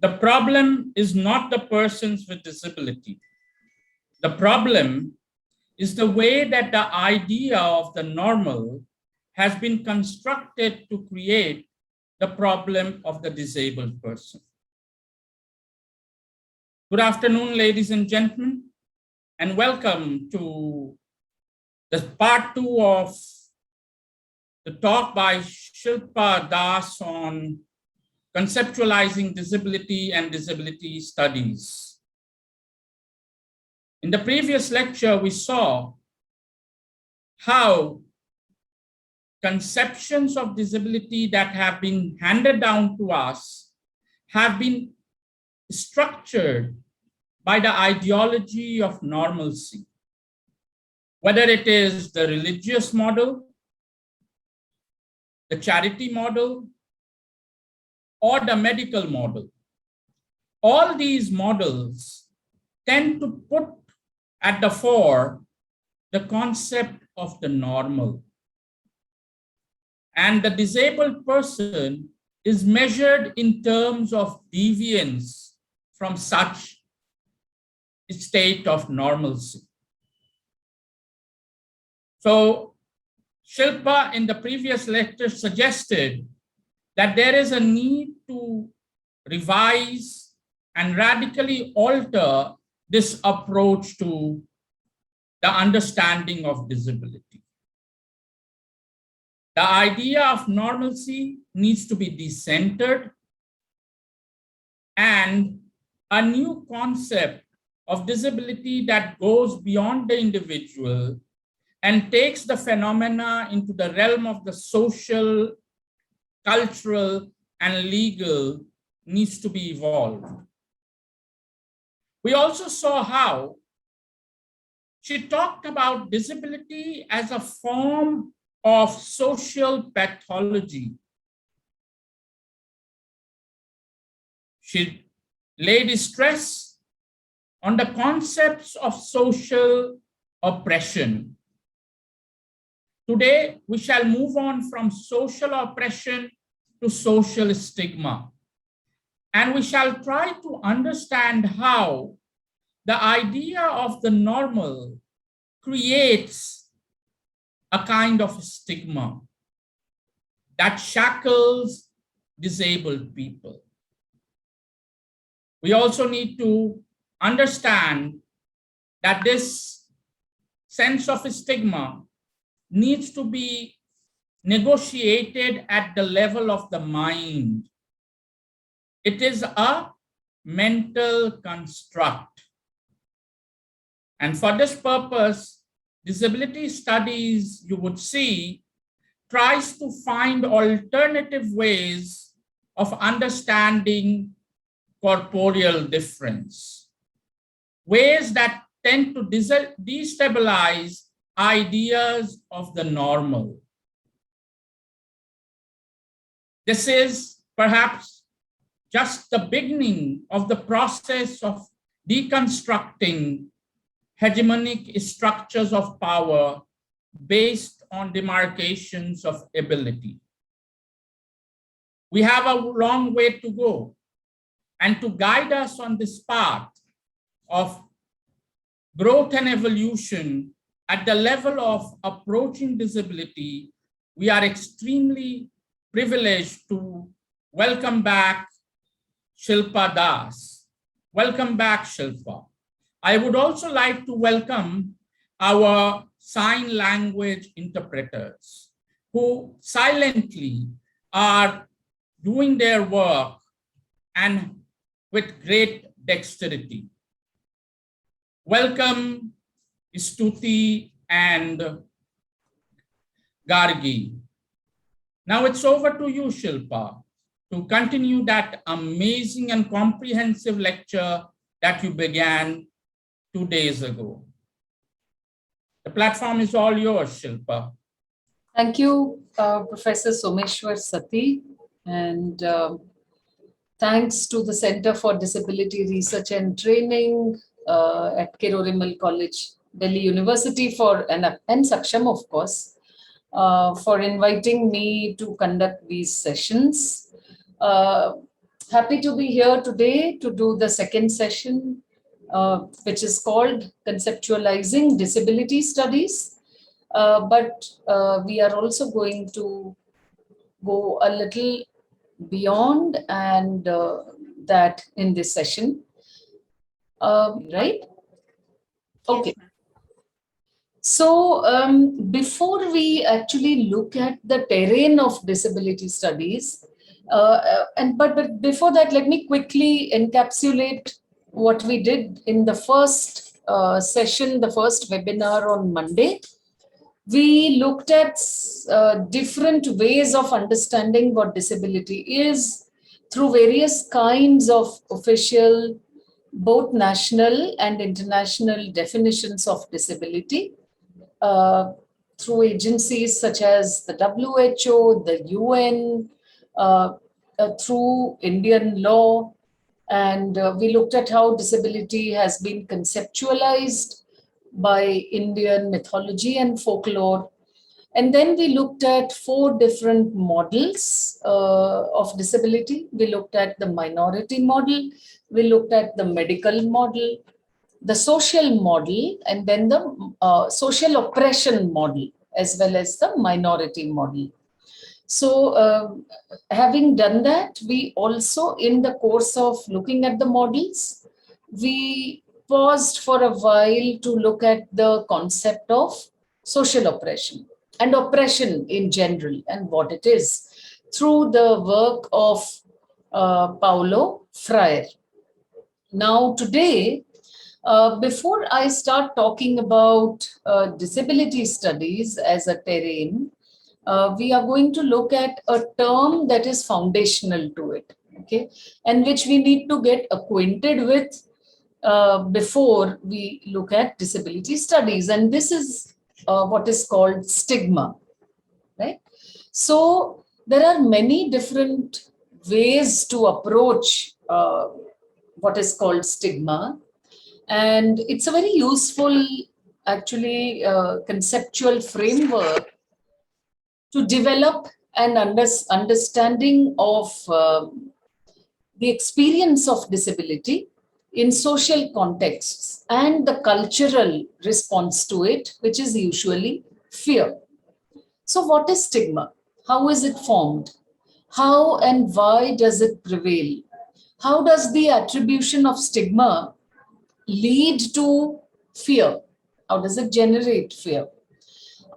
The problem is not the persons with disability. The problem is the way that the idea of the normal has been constructed to create the problem of the disabled person. Good afternoon, ladies and gentlemen, and welcome to the part 2 of the talk by Shilpa Das on conceptualizing disability and disability studies. In the previous lecture, we saw how conceptions of disability that have been handed down to us have been structured by the ideology of normalcy, whether it is the religious model, the charity model, or the medical model. All these models tend to put at the fore the concept of the normal. And the disabled person is measured in terms of deviance from such a state of normalcy. So Shilpa in the previous lecture suggested that there is a need to revise and radically alter this approach to the understanding of disability. The idea of normalcy needs to be decentered, and a new concept of disability that goes beyond the individual and takes the phenomena into the realm of the social, cultural, and legal needs to be evolved. We also saw how she talked about disability as a form of social pathology. She laid stress on the concepts of social oppression. Today, we shall move on from social oppression to social stigma. And we shall try to understand how the idea of the normal creates a kind of stigma that shackles disabled people. We also need to understand that this sense of stigma needs to be negotiated at the level of the mind. It is a mental construct. And for this purpose, disability studies, you would see, tries to find alternative ways of understanding corporeal difference, ways that tend to destabilize ideas of the normal. This is perhaps just the beginning of the process of deconstructing hegemonic structures of power based on demarcations of ability. We have a long way to go, and to guide us on this path of growth and evolution at the level of approaching disability, we are extremely privileged to welcome back Shilpa Das. Welcome back, Shilpa. I would also like to welcome our sign language interpreters who silently are doing their work and with great dexterity. Welcome, Stuti and Gargi. Now it's over to you, Shilpa, to continue that amazing and comprehensive lecture that you began 2 days ago. The platform is all yours, Shilpa. Thank you, Professor Someshwar Sati, and thanks to the Center for Disability Research and Training at Kirori Mal College, Delhi University and Saksham, of course, for inviting me to conduct these sessions. Happy to be here today to do the second session, which is called Conceptualizing Disability Studies. But we are also going to go a little beyond and that in this session. Right? Okay. So before we actually look at the terrain of disability studies, but before that, let me quickly encapsulate what we did in the first session, the first webinar on Monday. We looked at different ways of understanding what disability is through various kinds of official, both national and international definitions of disability. Through agencies such as the WHO, the UN, through Indian law. And we looked at how disability has been conceptualized by Indian mythology and folklore. And then we looked at 4 different models of disability. We looked at the minority model, we looked at the medical model, the social model, and then the social oppression model, as well as the minority model. So having done that, we also, in the course of looking at the models, we paused for a while to look at the concept of social oppression and oppression in general and what it is through the work of Paulo Freire. Now today, before I start talking about disability studies as a terrain, we are going to look at a term that is foundational to it, okay, and which we need to get acquainted with before we look at disability studies. And this is what is called stigma, right? So there are many different ways to approach what is called stigma. And it's a very useful, actually, conceptual framework to develop an understanding of the experience of disability in social contexts and the cultural response to it, which is usually fear. So what is stigma? How is it formed? How and why does it prevail? How does the attribution of stigma lead to fear? How does it generate fear?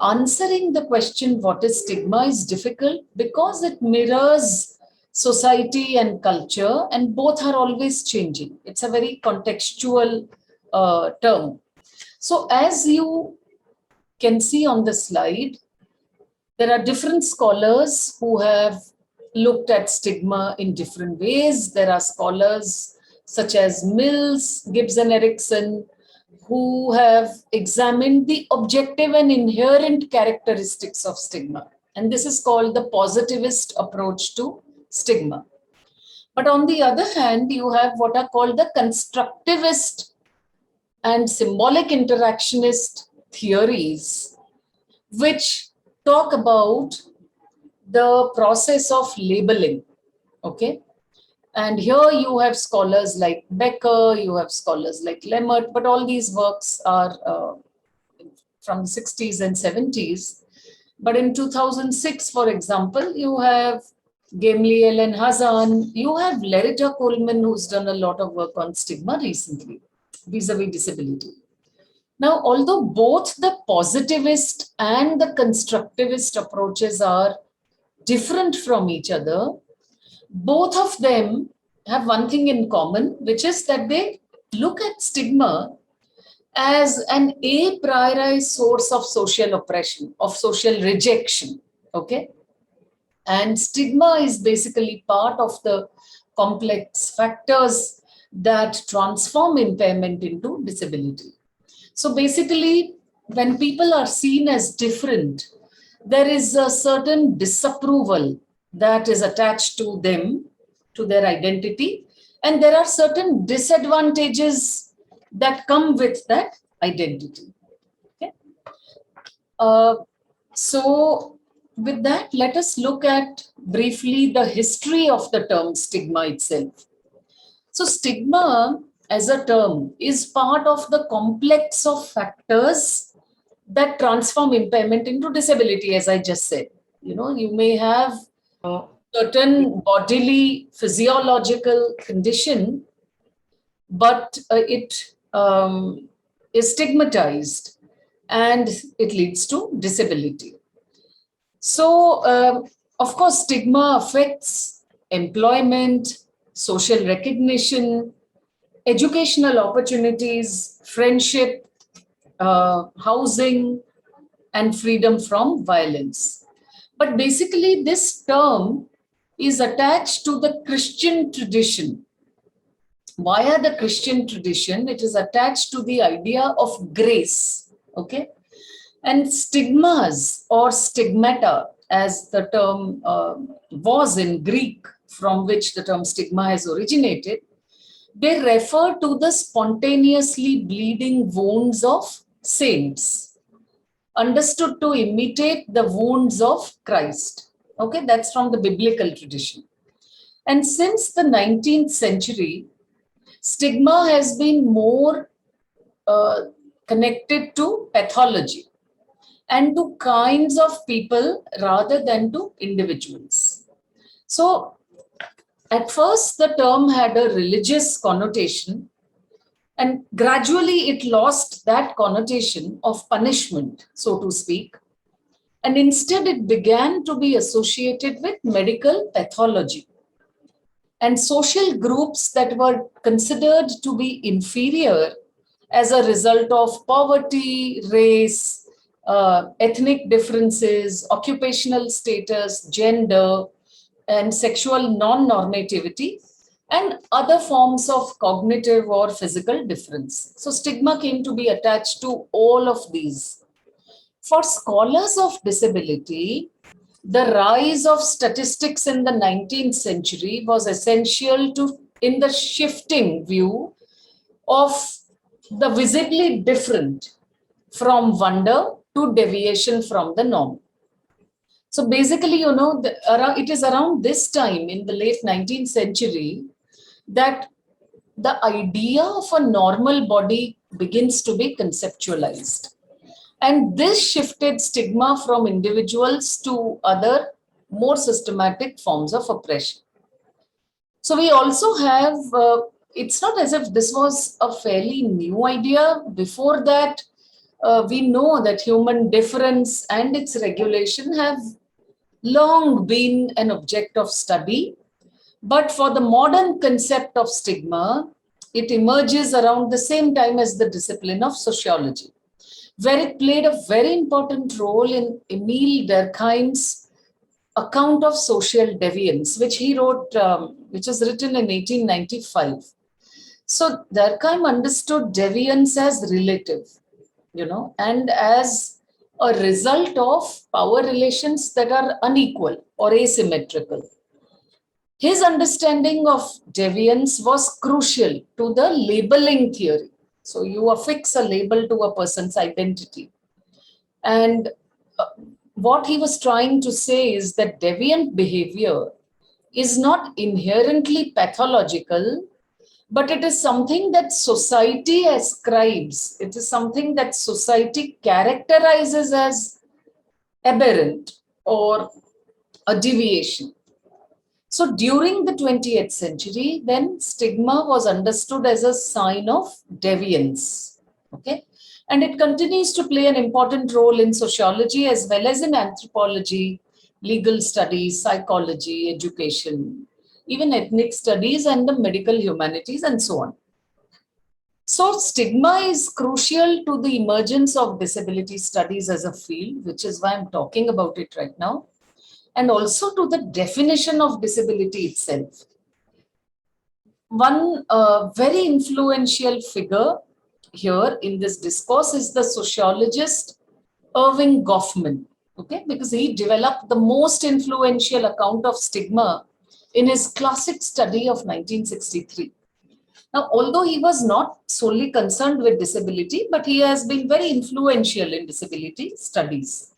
Answering the question, what is stigma, is difficult because it mirrors society and culture, and both are always changing. It's a very contextual term. So as you can see on the slide, there are different scholars who have looked at stigma in different ways. There are scholars such as Mills, Gibbs and Erickson, who have examined the objective and inherent characteristics of stigma. And this is called the positivist approach to stigma. But on the other hand, you have what are called the constructivist and symbolic interactionist theories, which talk about the process of labeling, okay? And here you have scholars like Becker, you have scholars like Lemmert, but all these works are from the 60s and 70s. But in 2006, for example, you have Gamliel and Hazan, you have Lerita Coleman, who's done a lot of work on stigma recently, vis-a-vis disability. Now, although both the positivist and the constructivist approaches are different from each other, both of them have one thing in common, which is that they look at stigma as an a priori source of social oppression, of social rejection, okay? And stigma is basically part of the complex factors that transform impairment into disability. So basically, when people are seen as different, there is a certain disapproval that is attached to them, to their identity, and there are certain disadvantages that come with that identity. Okay? So with that, let us look at briefly the history of the term stigma itself. So, stigma as a term is part of the complex of factors that transform impairment into disability, as I just said. You may have certain bodily physiological condition, but it is stigmatized and it leads to disability. So, of course, stigma affects employment, social recognition, educational opportunities, friendship, housing, and freedom from violence. But basically, this term is attached to the Christian tradition. Via the Christian tradition, it is attached to the idea of grace. Okay. And stigmas or stigmata, as the term was in Greek, from which the term stigma has originated, they refer to the spontaneously bleeding wounds of saints, understood to imitate the wounds of Christ. Okay, that's from the biblical tradition. And since the 19th century, stigma has been more connected to pathology and to kinds of people rather than to individuals. So, at first, the term had a religious connotation, and gradually it lost that connotation of punishment, so to speak. And instead, it began to be associated with medical pathology. And social groups that were considered to be inferior as a result of poverty, race, ethnic differences, occupational status, gender, and sexual non-normativity, and other forms of cognitive or physical difference. So stigma came to be attached to all of these. For scholars of disability, the rise of statistics in the 19th century was essential to in the shifting view of the visibly different from wonder to deviation from the norm. So basically, it is around this time in the late 19th century that the idea of a normal body begins to be conceptualized. And this shifted stigma from individuals to other more systematic forms of oppression. So we also have, it's not as if this was a fairly new idea. Before that, we know that human difference and its regulation have long been an object of study. But for the modern concept of stigma, it emerges around the same time as the discipline of sociology, where it played a very important role in Emile Durkheim's account of social deviance, which he wrote, which was written in 1895. So Durkheim understood deviance as relative, and as a result of power relations that are unequal or asymmetrical. His understanding of deviance was crucial to the labeling theory. So you affix a label to a person's identity. And what he was trying to say is that deviant behavior is not inherently pathological, but it is something that society ascribes. It is something that society characterizes as aberrant or a deviation. So during the 20th century, then stigma was understood as a sign of deviance. Okay. And it continues to play an important role in sociology as well as in anthropology, legal studies, psychology, education, even ethnic studies and the medical humanities and so on. So stigma is crucial to the emergence of disability studies as a field, which is why I'm talking about it right now, and also to the definition of disability itself. One very influential figure here in this discourse is the sociologist Irving Goffman, okay, because he developed the most influential account of stigma in his classic study of 1963. Now, although he was not solely concerned with disability, but he has been very influential in disability studies.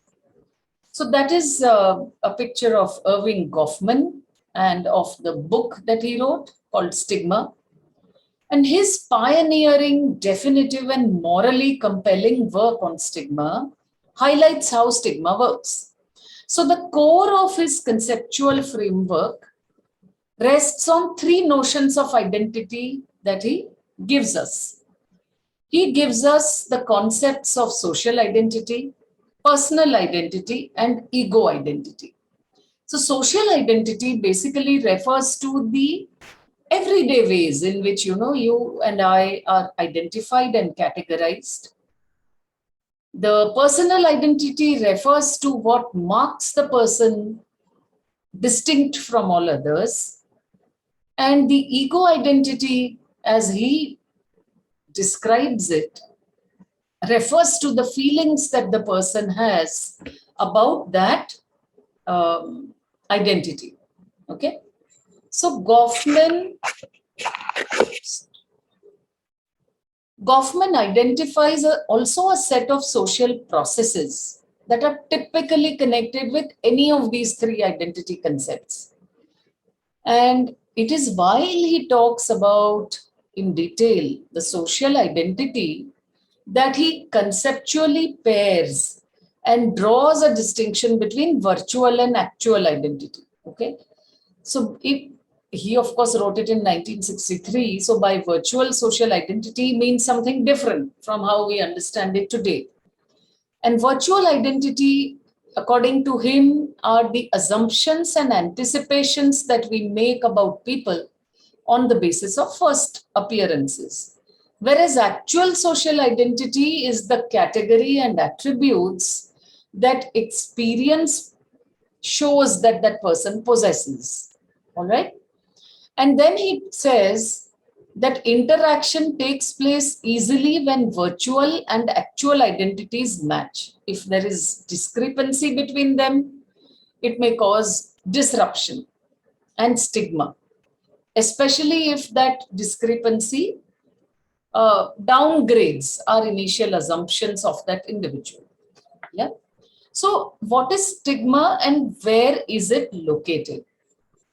So that is a picture of Irving Goffman and of the book that he wrote called Stigma. And his pioneering, definitive, and morally compelling work on stigma highlights how stigma works. So the core of his conceptual framework rests on three notions of identity that he gives us. He gives us the concepts of social identity, personal identity, and ego identity. So social identity basically refers to the everyday ways in which you and I are identified and categorized. The personal identity refers to what marks the person distinct from all others. And the ego identity, as he describes it, refers to the feelings that the person has about that identity. Okay. So Goffman identifies also a set of social processes that are typically connected with any of these three identity concepts. And it is while he talks about in detail the social identity that he conceptually pairs and draws a distinction between virtual and actual identity. Okay. So he, of course, wrote it in 1963. So by virtual social identity means something different from how we understand it today. And virtual identity, according to him, are the assumptions and anticipations that we make about people on the basis of first appearances. Whereas actual social identity is the category and attributes that experience shows that that person possesses. All right. And then he says that interaction takes place easily when virtual and actual identities match. If there is discrepancy between them, it may cause disruption and stigma, especially if that discrepancy downgrades our initial assumptions of that individual. Yeah. So, what is stigma and where is it located?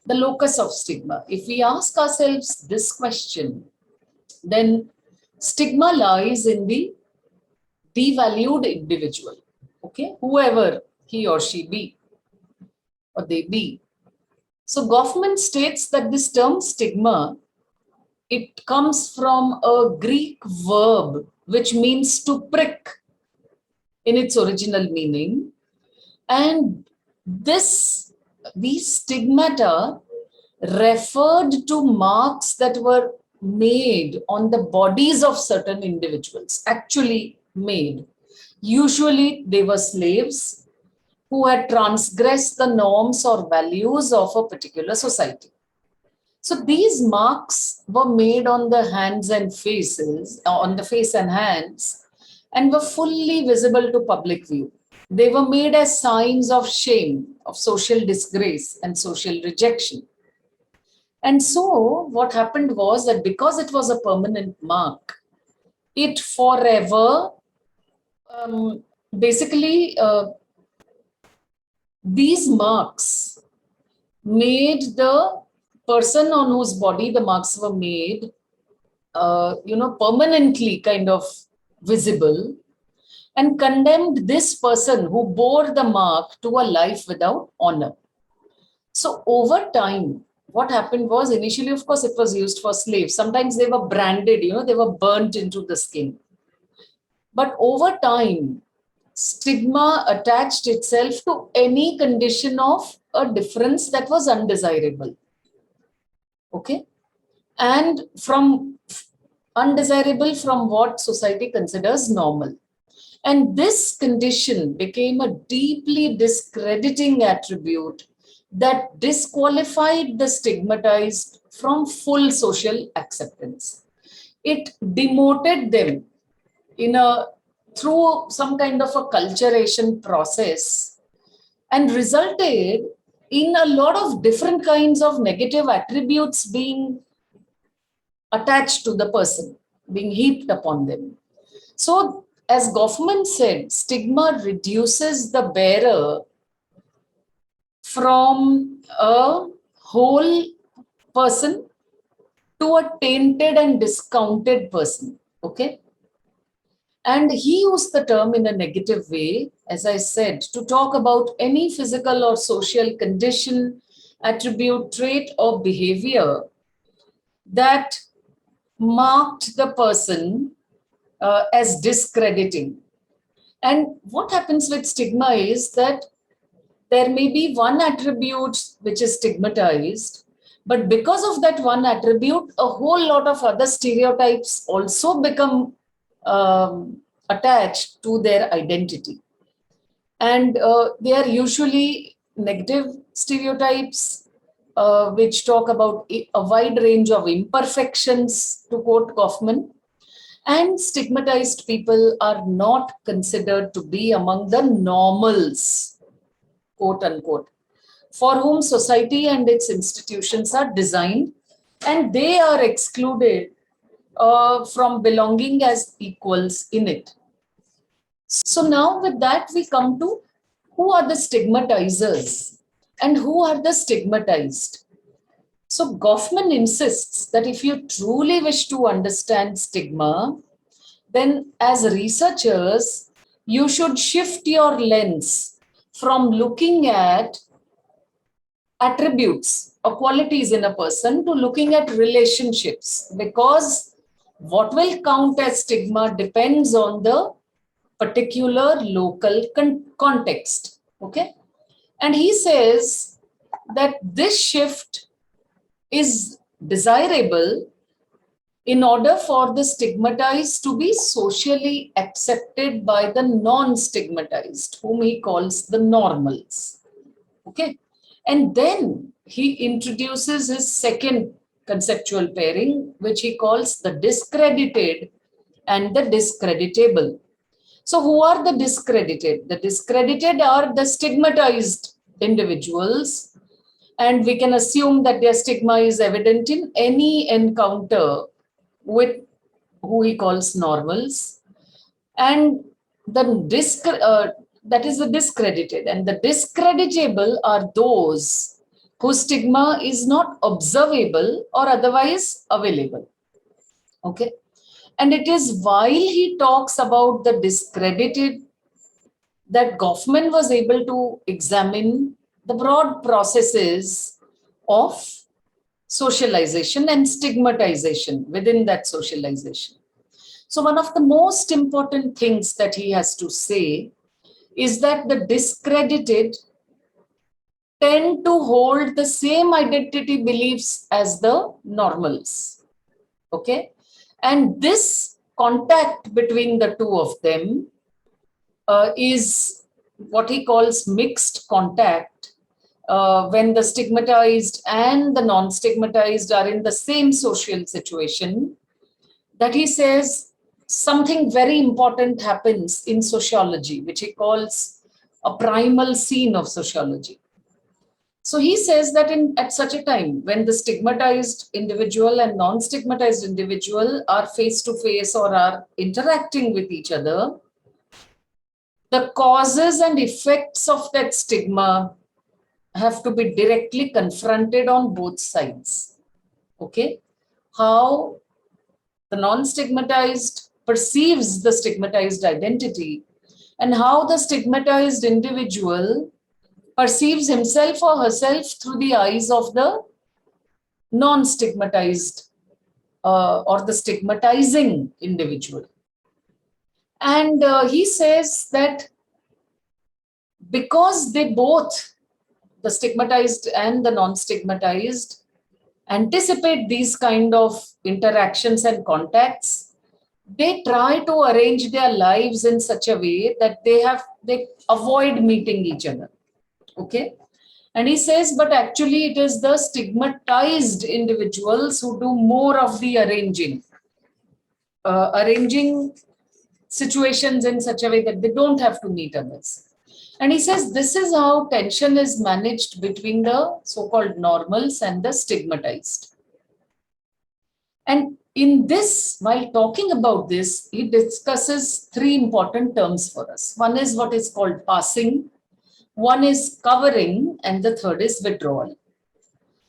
The locus of stigma. If we ask ourselves this question, then stigma lies in the devalued individual, okay, whoever he or she be or they be. So Goffman states that this term stigma, it comes from a Greek verb which means to prick in its original meaning, and these stigmata referred to marks that were made on the bodies of certain individuals, actually made. Usually they were slaves who had transgressed the norms or values of a particular society. So these marks were made on the hands and faces, on the face and hands, and were fully visible to public view. They were made as signs of shame, of social disgrace, and social rejection. And so what happened was that because it was a permanent mark, it forever, basically, these marks made the person on whose body the marks were made, permanently kind of visible, and condemned this person who bore the mark to a life without honor. So over time, what happened was initially, of course, it was used for slaves. Sometimes they were branded, they were burnt into the skin. But over time, stigma attached itself to any condition of a difference that was undesirable. Okay. And from undesirable from what society considers normal. And this condition became a deeply discrediting attribute that disqualified the stigmatized from full social acceptance. It demoted them through some kind of a culturation process and resulted in a lot of different kinds of negative attributes being attached to the person, being heaped upon them. So, as Goffman said, stigma reduces the bearer from a whole person to a tainted and discounted person. Okay. And he used the term in a negative way, as I said, to talk about any physical or social condition, attribute, trait, or behavior that marked the person as discrediting. And what happens with stigma is that there may be one attribute which is stigmatized, but because of that one attribute, a whole lot of other stereotypes also become attached to their identity. And they are usually negative stereotypes, which talk about a wide range of imperfections, to quote Goffman. And stigmatized people are not considered to be among the normals, quote unquote, for whom society and its institutions are designed, and they are excluded from belonging as equals in it. So now with that, we come to who are the stigmatizers and who are the stigmatized. So Goffman insists that if you truly wish to understand stigma, then as researchers, you should shift your lens from looking at attributes or qualities in a person to looking at relationships, because what will count as stigma depends on the particular local context. Okay. And he says that this shift is desirable in order for the stigmatized to be socially accepted by the non-stigmatized, whom he calls the normals. Okay. And then he introduces his second conceptual pairing, which he calls the discredited and the discreditable. So who are the discredited? The discredited are the stigmatized individuals, and we can assume that their stigma is evident in any encounter with who he calls normals. And that is the discredited, and the discreditable are those whose stigma is not observable or otherwise available. Okay. And it is while he talks about the discredited that Goffman was able to examine the broad processes of socialization and stigmatization within that socialization. So one of the most important things that he has to say is that the discredited tend to hold the same identity beliefs as the normals. Okay. And this contact between the two of them is what he calls mixed contact, when the stigmatized and the non-stigmatized are in the same social situation, that he says something very important happens in sociology, which he calls a primal scene of sociology. So he says that at such a time, when the stigmatized individual and non-stigmatized individual are face-to-face or are interacting with each other, the causes and effects of that stigma have to be directly confronted on both sides. Okay? How the non-stigmatized perceives the stigmatized identity, and how the stigmatized individual perceives himself or herself through the eyes of the non-stigmatized or the stigmatizing individual. And he says that because they both, the stigmatized and the non-stigmatized, anticipate these kind of interactions and contacts, they try to arrange their lives in such a way that they avoid meeting each other. Okay. And he says, but actually it is the stigmatized individuals who do more of the arranging situations in such a way that they don't have to meet others. And he says this is how tension is managed between the so-called normals and the stigmatized. And in this, while talking about this, he discusses three important terms for us. One is what is called passing, one is covering, and the third is withdrawal.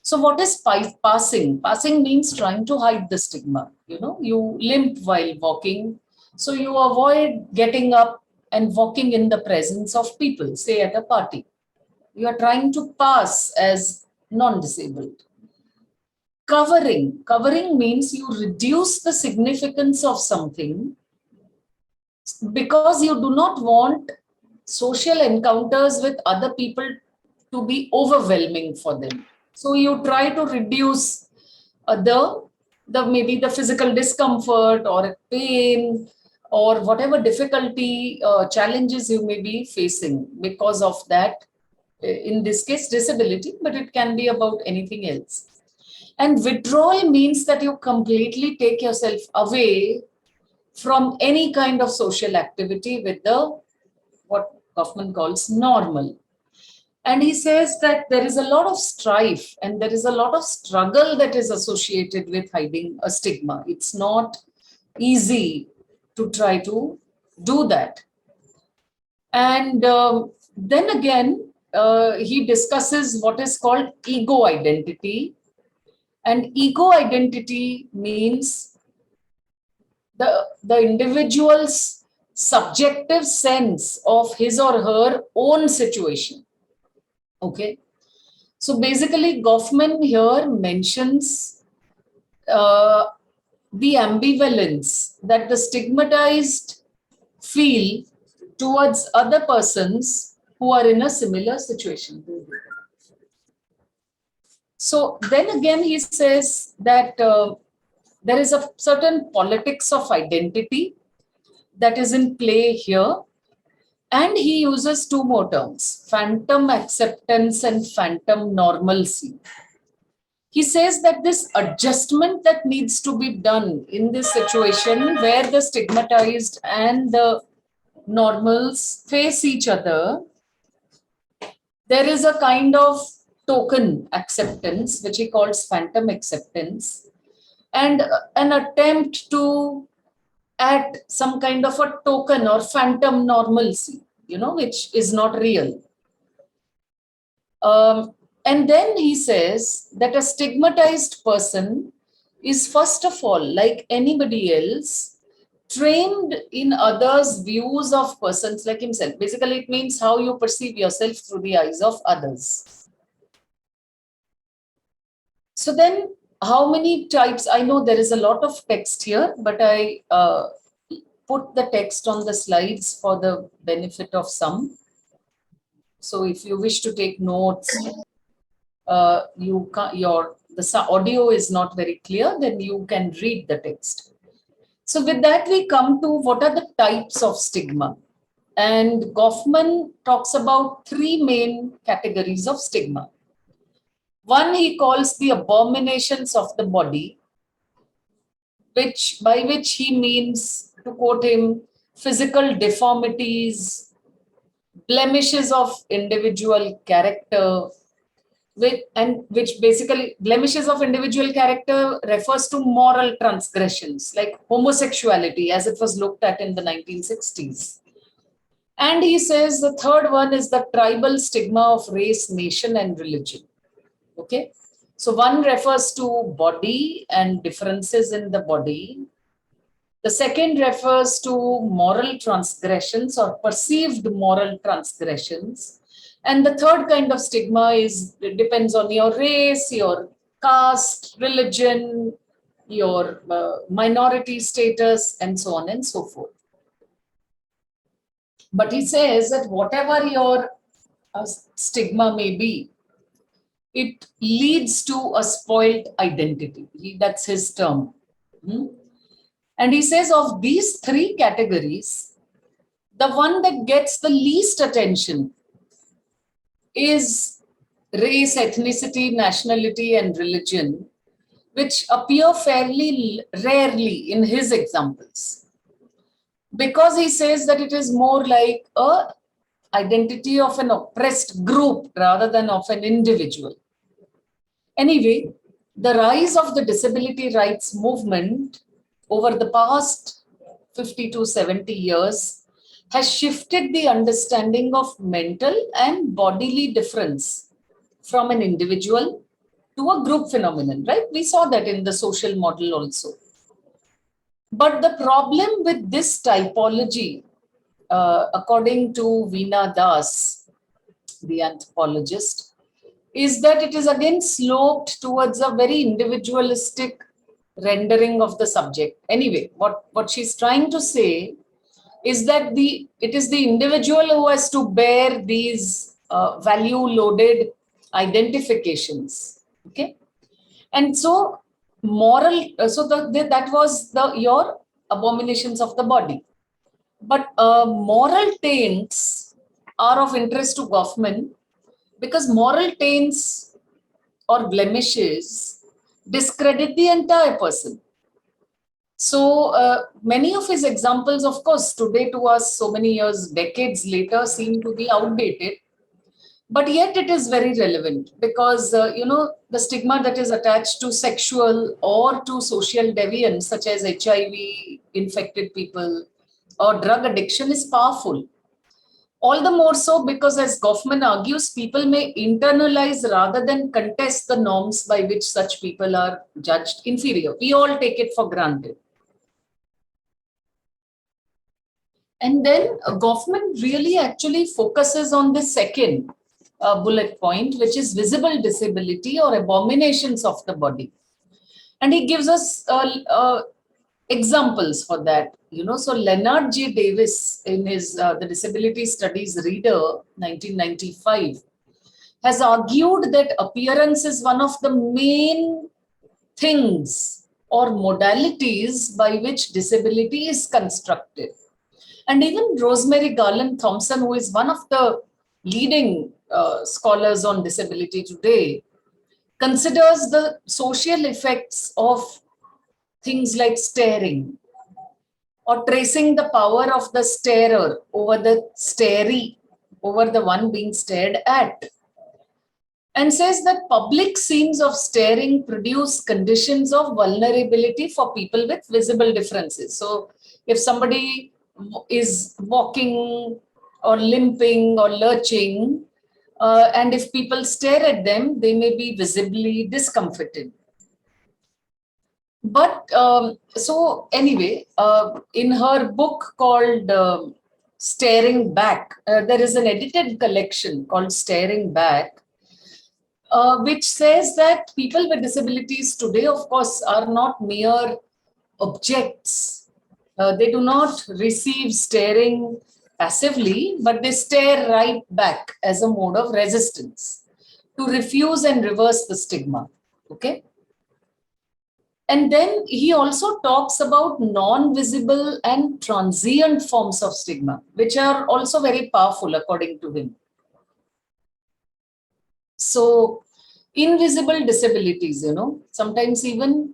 So what is passing? Passing means trying to hide the stigma. You limp while walking. So you avoid getting up and walking in the presence of people, say at a party. You are trying to pass as non-disabled. Covering means you reduce the significance of something because you do not want social encounters with other people to be overwhelming for them. So you try to reduce the maybe the physical discomfort or pain or whatever difficulty challenges you may be facing because of that. In this case, disability, but it can be about anything else. And withdrawal means that you completely take yourself away from any kind of social activity with the what Goffman calls normal. And he says that there is a lot of strife and there is a lot of struggle that is associated with hiding a stigma. It's not easy to try to do that. And then again, he discusses what is called ego identity. And ego identity means the individual's subjective sense of his or her own situation. Okay. So basically, Goffman here mentions the ambivalence that the stigmatized feel towards other persons who are in a similar situation. So then again, he says that there is a certain politics of identity that is in play here. And he uses two more terms, phantom acceptance and phantom normalcy. He says that this adjustment that needs to be done in this situation where the stigmatized and the normals face each other, there is a kind of token acceptance, which he calls phantom acceptance, and an attempt to add some kind of a token or phantom normalcy, which is not real. And then he says that a stigmatized person is, first of all, like anybody else, trained in others' views of persons like himself. Basically, it means how you perceive yourself through the eyes of others. So then, how many types? I know there is a lot of text here, but I put the text on the slides for the benefit of some. So if you wish to take notes, the audio is not very clear, then you can read the text. So with that, we come to what are the types of stigma. And Goffman talks about three main categories of stigma. One he calls the abominations of the body, by which he means, to quote him, physical deformities, blemishes of individual character, which basically blemishes of individual character refers to moral transgressions like homosexuality as it was looked at in the 1960s. And he says the third one is the tribal stigma of race, nation, and religion. Okay. So one refers to body and differences in the body. The second refers to moral transgressions or perceived moral transgressions. And the third kind of stigma depends on your race, your caste, religion, your minority status, and so on and so forth. But he says that whatever your stigma may be, it leads to a spoiled identity. That's his term. And he says of these three categories, the one that gets the least attention is race, ethnicity, nationality, and religion, which appear fairly rarely in his examples. Because he says that it is more like an identity of an oppressed group rather than of an individual. Anyway, the rise of the disability rights movement over the past 50 to 70 years has shifted the understanding of mental and bodily difference from an individual to a group phenomenon, right? We saw that in the social model also. But the problem with this typology, according to Veena Das, the anthropologist, is that it is again sloped towards a very individualistic rendering of the subject. Anyway, what she's trying to say is that it is the individual who has to bear these value-loaded identifications. Okay, and so moral. That was your abominations of the body, but moral taints are of interest to Goffman because moral taints or blemishes discredit the entire person. So many of his examples, of course, today to us, so many years, decades later, seem to be outdated. But yet it is very relevant because, the stigma that is attached to sexual or to social deviance, such as HIV infected people or drug addiction, is powerful. All the more so because, as Goffman argues, people may internalize rather than contest the norms by which such people are judged inferior. We all take it for granted. And then Goffman really actually focuses on the second bullet point, which is visible disability or abominations of the body. And he gives us examples for that. So Leonard J. Davis, in his The Disability Studies Reader, 1995, has argued that appearance is one of the main things or modalities by which disability is constructed. And even Rosemary Garland Thompson, who is one of the leading scholars on disability today, considers the social effects of things like staring or tracing the power of the starer over the staree, over the one being stared at, and says that public scenes of staring produce conditions of vulnerability for people with visible differences. So if somebody is walking or limping or lurching, and if people stare at them, they may be visibly discomforted. But so anyway, in her book called Staring Back, there is an edited collection called Staring Back, which says that people with disabilities today, of course, are not mere objects. They do not receive staring passively, but they stare right back as a mode of resistance to refuse and reverse the stigma. Okay. And then he also talks about non-visible and transient forms of stigma, which are also very powerful according to him. So invisible disabilities, sometimes even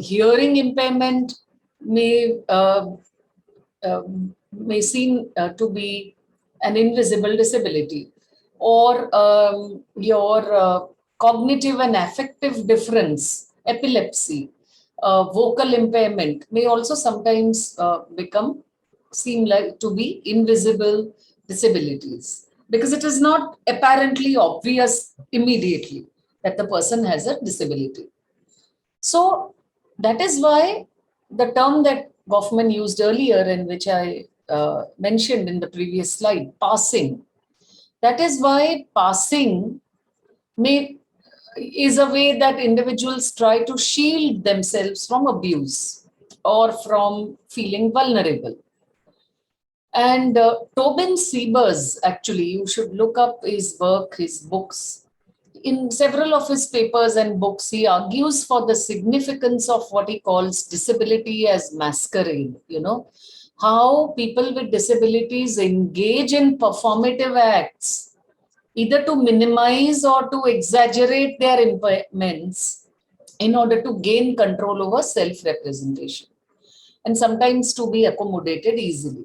hearing impairment may seem to be an invisible disability, or your cognitive and affective difference, epilepsy, vocal impairment may also sometimes seem like to be invisible disabilities, because it is not apparently obvious immediately that the person has a disability. So that is why the term that Goffman used earlier, and which I mentioned in the previous slide, passing, that is why passing is a way that individuals try to shield themselves from abuse or from feeling vulnerable. And Tobin Siebers, actually, you should look up his work, his books. In several of his papers and books, he argues for the significance of what he calls disability as masquerade, how people with disabilities engage in performative acts, either to minimize or to exaggerate their impairments in order to gain control over self-representation, and sometimes to be accommodated easily.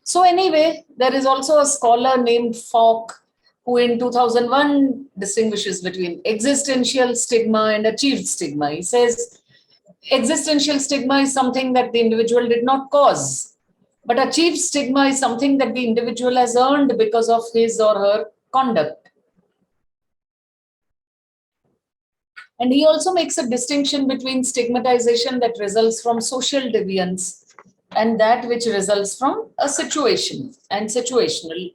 So anyway, there is also a scholar named Falk who in 2001 distinguishes between existential stigma and achieved stigma. He says existential stigma is something that the individual did not cause. But achieved stigma is something that the individual has earned because of his or her conduct. And he also makes a distinction between stigmatization that results from social deviance and that which results from a situation and situational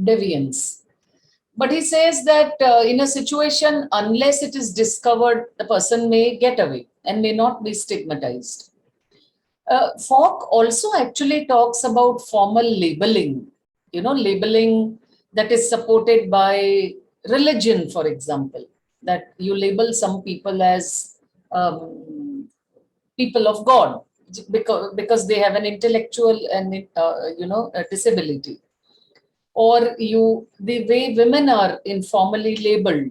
deviance. But he says that in a situation, unless it is discovered, the person may get away and may not be stigmatized. Falk also actually talks about formal labeling, labeling that is supported by religion, for example, that you label some people as people of God because they have an intellectual and a disability, or the way women are informally labeled,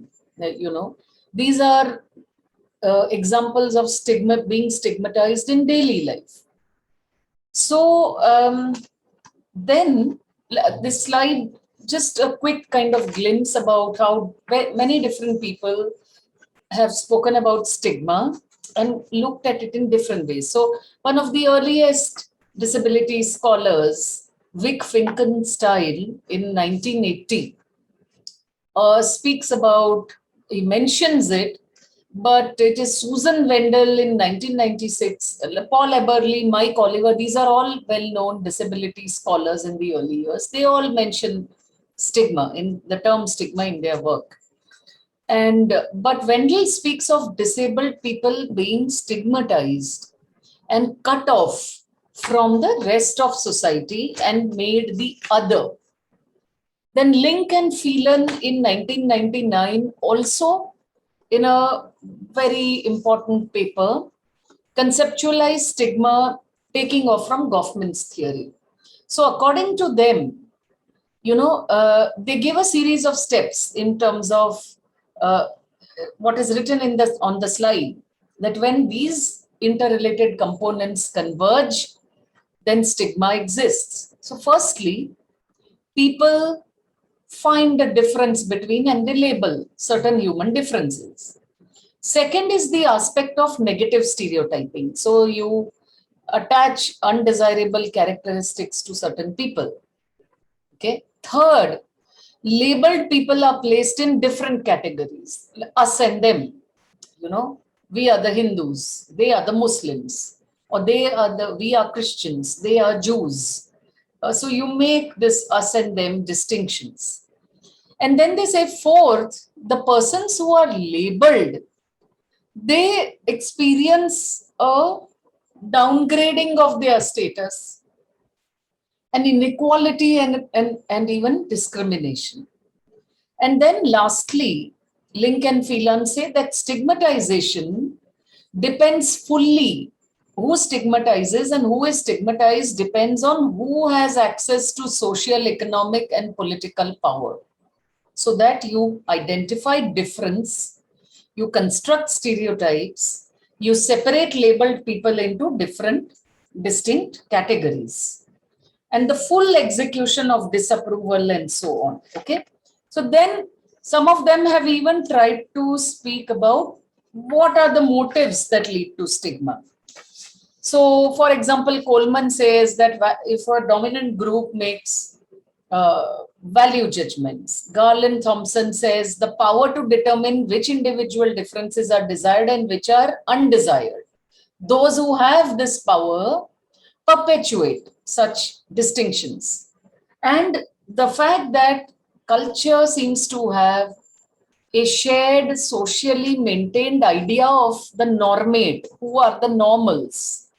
these are examples of stigma being stigmatized in daily life. So then this slide, just a quick kind of glimpse about how many different people have spoken about stigma and looked at it in different ways. So one of the earliest disability scholars, Vic Finkenstein, in 1980, speaks about, he mentions it, but it is Susan Wendell in 1996, Paul Eberly, Mike Oliver, these are all well-known disability scholars in the early years. They all mention stigma, in the term stigma, in their work. But Wendell speaks of disabled people being stigmatized and cut off from the rest of society and made the other. Then Link and Phelan in 1999 also, in a very important paper, Conceptualized Stigma, taking off from Goffman's theory. So according to them, they give a series of steps in terms of what is written on the slide, that when these interrelated components converge, then stigma exists. So firstly, people find a difference between and they label certain human differences. Second is the aspect of negative stereotyping. So you attach undesirable characteristics to certain people. Okay. Third, labeled people are placed in different categories, us and them. We are the Hindus, they are the Muslims, or we are Christians, they are Jews. So you make this us and them distinctions. And then they say, fourth, the persons who are labeled, they experience a downgrading of their status, and inequality and even discrimination. And then lastly, Link and Phelan say that stigmatization depends fully. Who stigmatizes and who is stigmatized depends on who has access to social, economic, and political power. So that you identify difference, you construct stereotypes, you separate labeled people into different distinct categories, and the full execution of disapproval and so on. Okay. So then some of them have even tried to speak about what are the motives that lead to stigma. So, for example, Coleman says that if a dominant group makes value judgments, Garland Thompson says the power to determine which individual differences are desired and which are undesired. Those who have this power perpetuate such distinctions. And the fact that culture seems to have a shared socially maintained idea of the normate, who are the normals,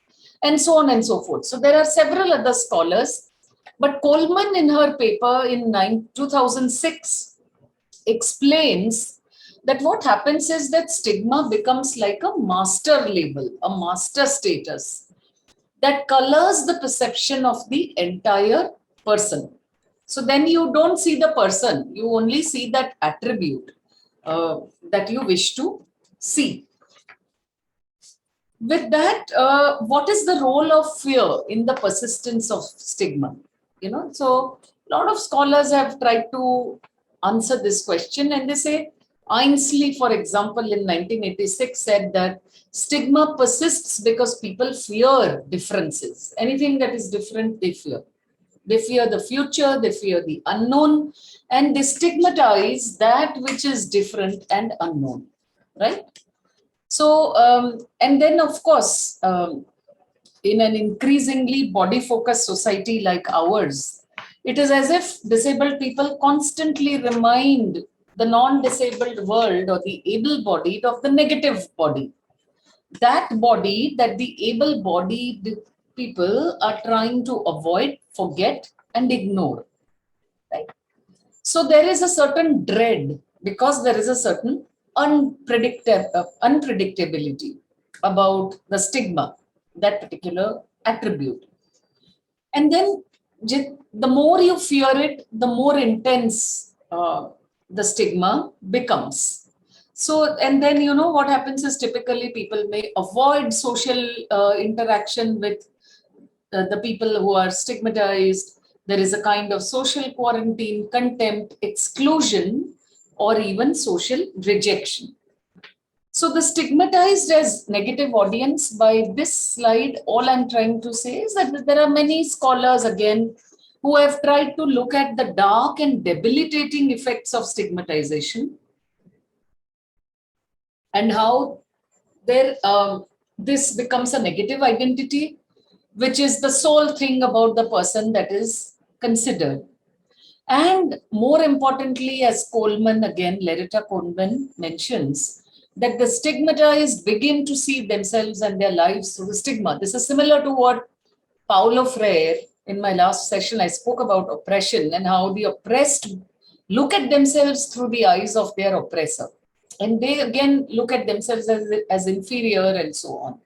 and so on and so forth. So there are several other scholars, but Coleman in her paper in 2006 explains that what happens is that stigma becomes like a master label, a master status that colors the perception of the entire person. So then you don't see the person, you only see that attribute that you wish to see. With that, what is the role of fear in the persistence of stigma? So a lot of scholars have tried to answer this question, and they say Ainsley, for example, in 1986 said that stigma persists because people fear differences. Anything that is different, they fear. They fear the future, they fear the unknown, and they stigmatize that which is different and unknown, right? So, and then of course, in an increasingly body-focused society like ours, it is as if disabled people constantly remind the non-disabled world or the able-bodied of the negative body. That body that the able-bodied people are trying to avoid, forget, and ignore, right? So there is a certain dread because there is a certain unpredictability about the stigma, that particular attribute. And then the more you fear it, the more intense the stigma becomes. So, and then, you know, what happens is typically people may avoid social interaction with the people who are stigmatized. There is a kind of social quarantine, contempt, exclusion, or even social rejection. So the stigmatized as negative audience, by this slide, all I'm trying to say is that there are many scholars again who have tried to look at the dark and debilitating effects of stigmatization and how there this becomes a negative identity, which is the sole thing about the person that is considered. And more importantly, as Coleman, again, Loretta Coleman mentions, that the stigmatized begin to see themselves and their lives through the stigma. This is similar to what Paulo Freire, in my last session, I spoke about oppression and how the oppressed look at themselves through the eyes of their oppressor. And they again look at themselves as inferior and so on.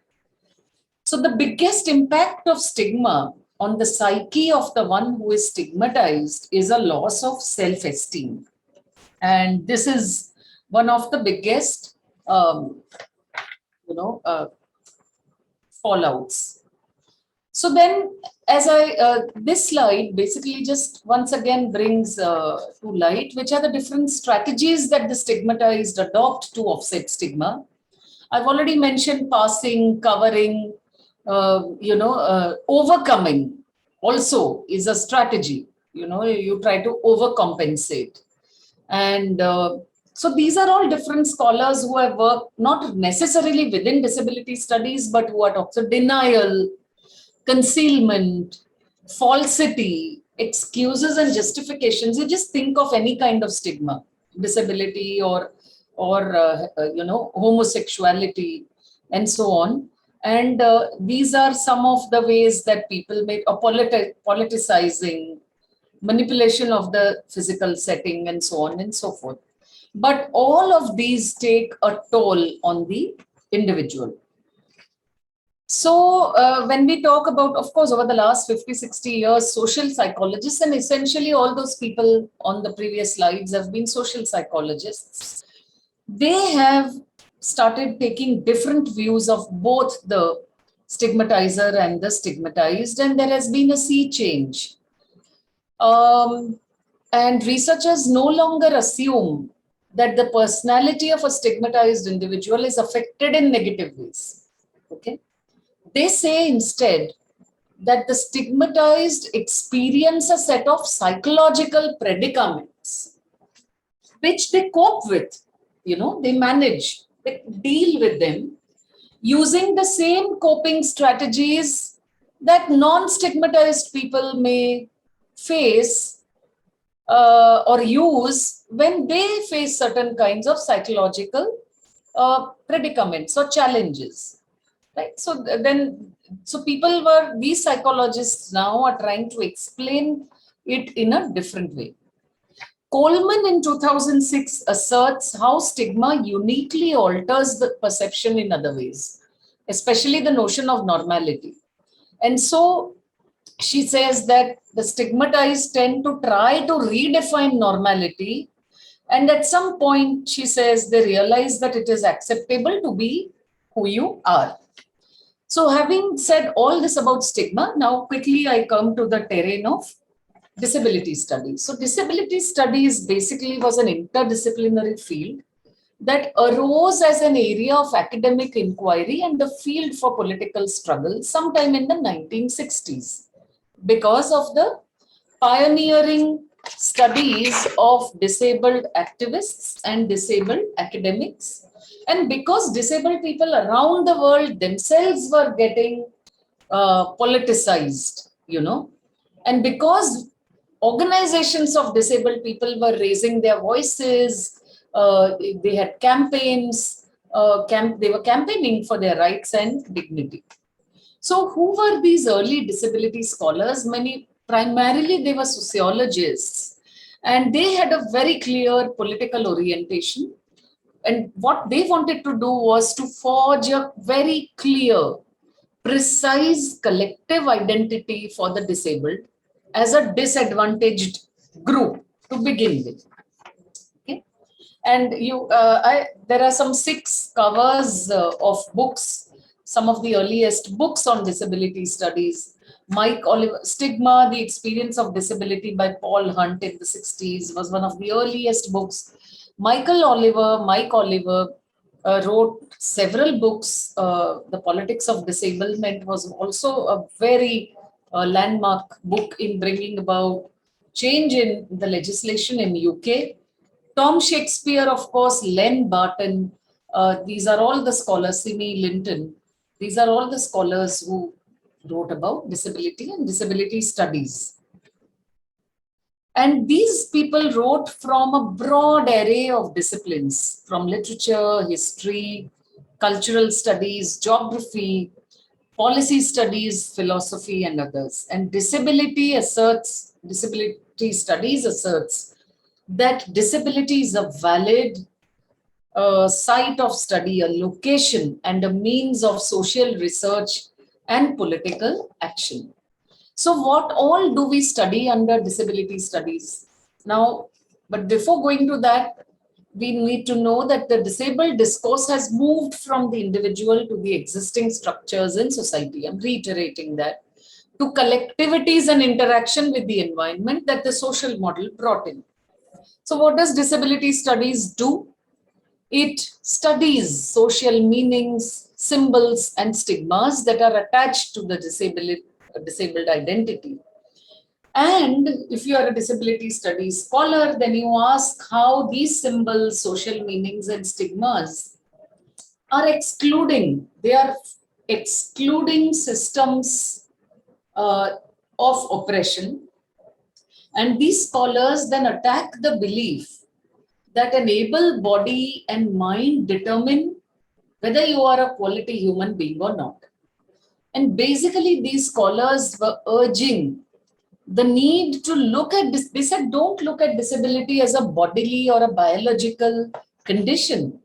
So the biggest impact of stigma on the psyche of the one who is stigmatized is a loss of self-esteem. And this is one of the biggest, fallouts. So then, as this slide basically just once again brings to light which are the different strategies that the stigmatized adopt to offset stigma. I've already mentioned passing, covering, overcoming also is a strategy. You know, you try to overcompensate. And so these are all different scholars who have worked not necessarily within disability studies, but who are also denial, concealment, falsity, excuses and justifications. You just think of any kind of stigma, disability or homosexuality and so on. And these are some of the ways that people make a politicizing, manipulation of the physical setting and so on and so forth. But all of these take a toll on the individual. So when we talk about, of course, over the last 50, 60 years, social psychologists, and essentially all those people on the previous slides have been social psychologists, they have started taking different views of both the stigmatizer and the stigmatized, and there has been a sea change. And researchers no longer assume that the personality of a stigmatized individual is affected in negative ways. Okay. They say instead that the stigmatized experience a set of psychological predicaments which they cope with, they manage, they deal with them using the same coping strategies that non-stigmatized people may face or use when they face certain kinds of psychological predicaments or challenges. Right. So then, these psychologists now are trying to explain it in a different way. Coleman in 2006 asserts how stigma uniquely alters the perception in other ways, especially the notion of normality. And so she says that the stigmatized tend to try to redefine normality. And at some point, she says, they realize that it is acceptable to be who you are. So having said all this about stigma, now quickly I come to the terrain of disability studies. So disability studies basically was an interdisciplinary field that arose as an area of academic inquiry and a field for political struggle sometime in the 1960s because of the pioneering studies of disabled activists and disabled academics, and because disabled people around the world themselves were getting politicized, and because organizations of disabled people were raising their voices, they had campaigns, they were campaigning for their rights and dignity. So who were these early disability scholars? Primarily they were sociologists, and they had a very clear political orientation. And what they wanted to do was to forge a very clear, precise collective identity for the disabled as a disadvantaged group to begin with. Okay? And there are some 6 covers of books, some of the earliest books on disability studies. Mike Oliver, Stigma, The Experience of Disability by Paul Hunt in the 60s was one of the earliest books. Mike Oliver wrote several books. The Politics of Disablement was also a very landmark book in bringing about change in the legislation in UK. Tom Shakespeare, of course, Len Barton, these are all the scholars, Simi Linton, these are all the scholars who wrote about disability and disability studies. And these people wrote from a broad array of disciplines, from literature, history, cultural studies, geography, policy studies, philosophy, and others. And disability studies asserts that disability is a valid site of study, a location, and a means of social research and political action. So what all do we study under disability studies? Now, but before going to that, we need to know that the disabled discourse has moved from the individual to the existing structures in society. I'm reiterating that, to collectivities and interaction with the environment that the social model brought in. So what does disability studies do? It studies social meanings, symbols, and stigmas that are attached to the disabled identity. And if you are a disability studies scholar, then you ask how these symbols, social meanings, and stigmas are excluding. They are excluding systems of oppression. And these scholars then attack the belief that an able body and mind determine whether you are a quality human being or not. And basically, these scholars were urging the need to look at this. They said, don't look at disability as a bodily or a biological condition.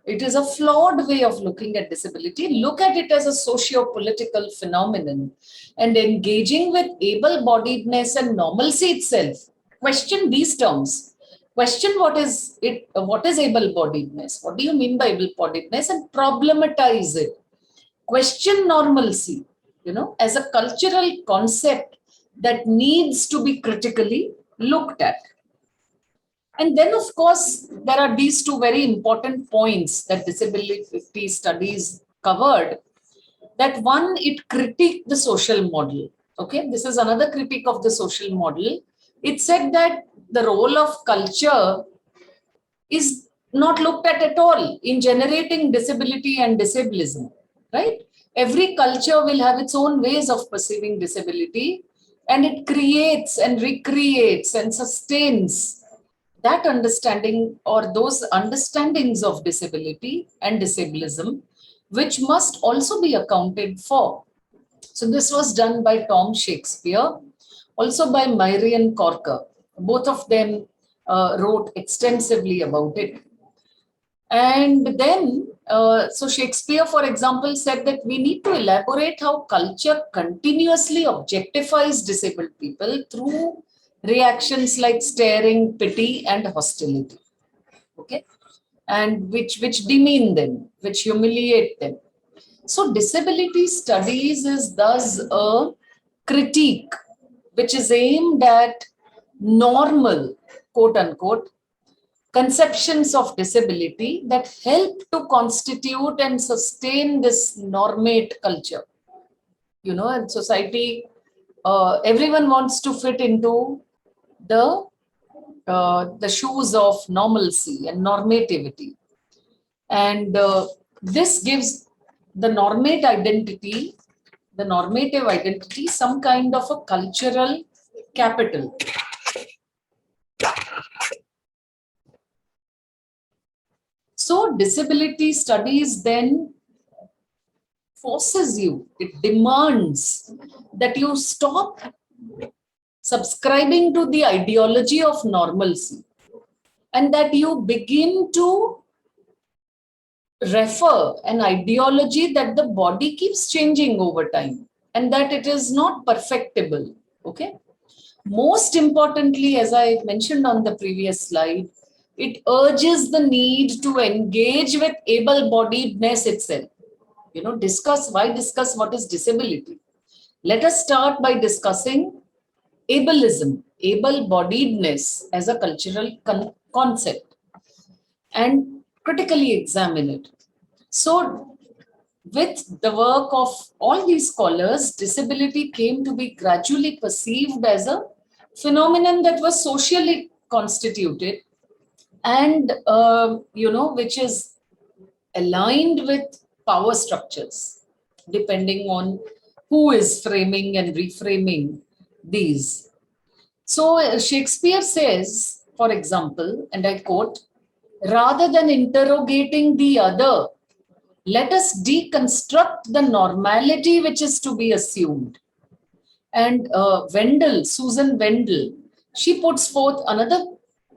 It is a flawed way of looking at disability. Look at it as a socio-political phenomenon, and engaging with able-bodiedness and normalcy itself. Question these terms. Question what is able-bodiedness? What do you mean by able-bodiedness? And problematize it. Question normalcy, as a cultural concept that needs to be critically looked at. And then, of course, there are these 2 very important points that disability studies covered. That one, it critiqued the social model. Okay, this is another critique of the social model. It said that the role of culture is not looked at all in generating disability and disablism, right? Every culture will have its own ways of perceiving disability, and it creates and recreates and sustains that understanding or those understandings of disability and disablism, which must also be accounted for. So this was done by Tom Shakespeare, also by Myrian Corker. Both of them wrote extensively about it. And then, so Shakespeare, for example, said that we need to elaborate how culture continuously objectifies disabled people through reactions like staring, pity, and hostility. Okay, and which demean them, which humiliate them. So disability studies is thus a critique which is aimed at normal, quote unquote, conceptions of disability that help to constitute and sustain this normate culture. In society, everyone wants to fit into the shoes of normalcy and normativity. And this gives the normative identity, some kind of a cultural capital. So disability studies then forces you, it demands that you stop subscribing to the ideology of normalcy and that you begin to refer an ideology that the body keeps changing over time and that it is not perfectible. Okay. Most importantly, as I mentioned on the previous slide, it urges the need to engage with able-bodiedness itself. Discuss what is disability. Let us start by discussing ableism, able-bodiedness as a cultural concept, and critically examine it. So, with the work of all these scholars, disability came to be gradually perceived as a phenomenon that was socially constituted and, which is aligned with power structures, depending on who is framing and reframing these. So Shakespeare says, for example, and I quote, rather than interrogating the other, let us deconstruct the normality which is to be assumed. And Susan Wendell, she puts forth another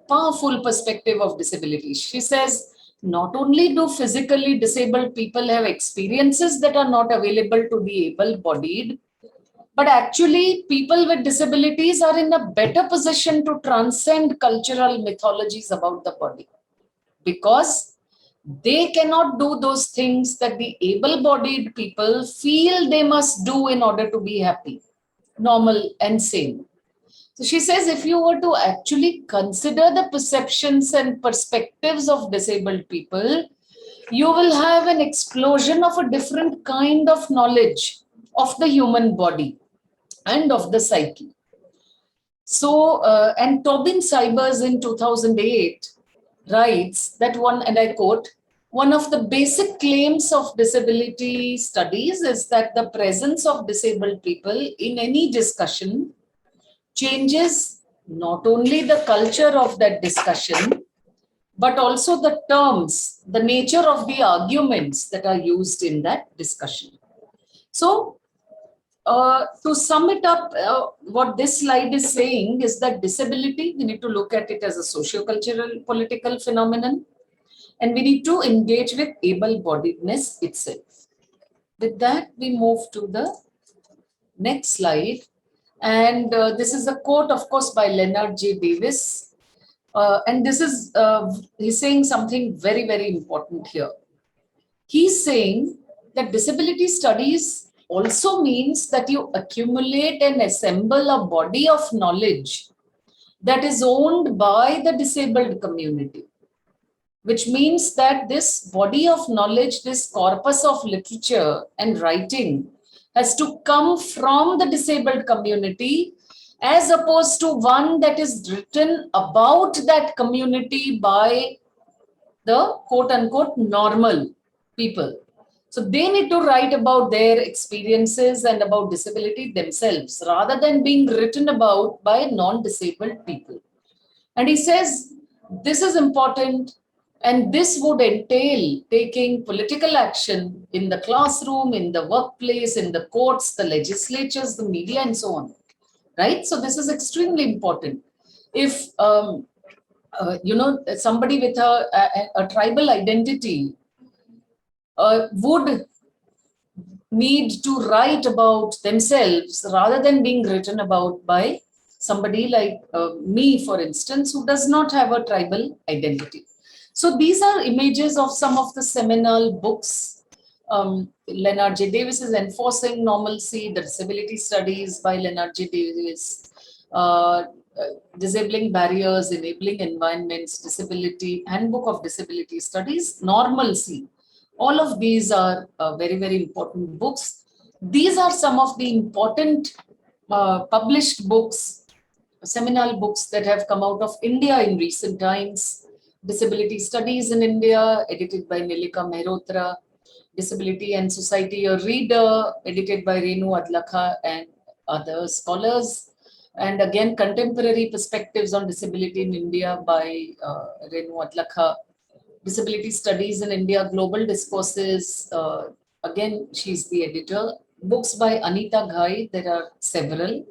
powerful perspective of disability. She says, not only do physically disabled people have experiences that are not available to the able-bodied, but actually people with disabilities are in a better position to transcend cultural mythologies about the body because they cannot do those things that the able-bodied people feel they must do in order to be happy, normal and sane. So she says, if you were to actually consider the perceptions and perspectives of disabled people, you will have an explosion of a different kind of knowledge of the human body and of the psyche. So, and Tobin Cybers in 2008 writes that one, and I quote, one of the basic claims of disability studies is that the presence of disabled people in any discussion changes not only the culture of that discussion, but also the terms, the nature of the arguments that are used in that discussion. So, to sum it up, what this slide is saying is that disability, we need to look at it as a socio-cultural, political phenomenon, and we need to engage with able-bodiedness itself. With that, we move to the next slide. And this is a quote, of course, by Leonard J. Davis. And this is, he's saying something very, very important here. He's saying that disability studies also means that you accumulate and assemble a body of knowledge that is owned by the disabled community, which means that this body of knowledge, this corpus of literature and writing has to come from the disabled community as opposed to one that is written about that community by the quote unquote normal people. So they need to write about their experiences and about disability themselves rather than being written about by non-disabled people. And he says this is important and this would entail taking political action in the classroom, in the workplace, in the courts, the legislatures, the media, and so on. Right? So this is extremely important. If somebody with a tribal identity would need to write about themselves rather than being written about by somebody like me, for instance, who does not have a tribal identity. So these are images of some of the seminal books. Leonard J. Davis is Enforcing Normalcy, the Disability Studies by Leonard J. Davis. Disabling Barriers, Enabling Environments, Disability, Handbook of Disability Studies, Normalcy. All of these are very, very important books. These are some of the important published books, seminal books that have come out of India in recent times. Disability Studies in India, edited by Nilika Mehrotra. Disability and Society, a Reader, edited by Renu Adlakha and other scholars. And again, Contemporary Perspectives on Disability in India by Renu Adlakha. Disability Studies in India, Global Discourses. Again, she's the editor. Books by Anita Ghai, there are several.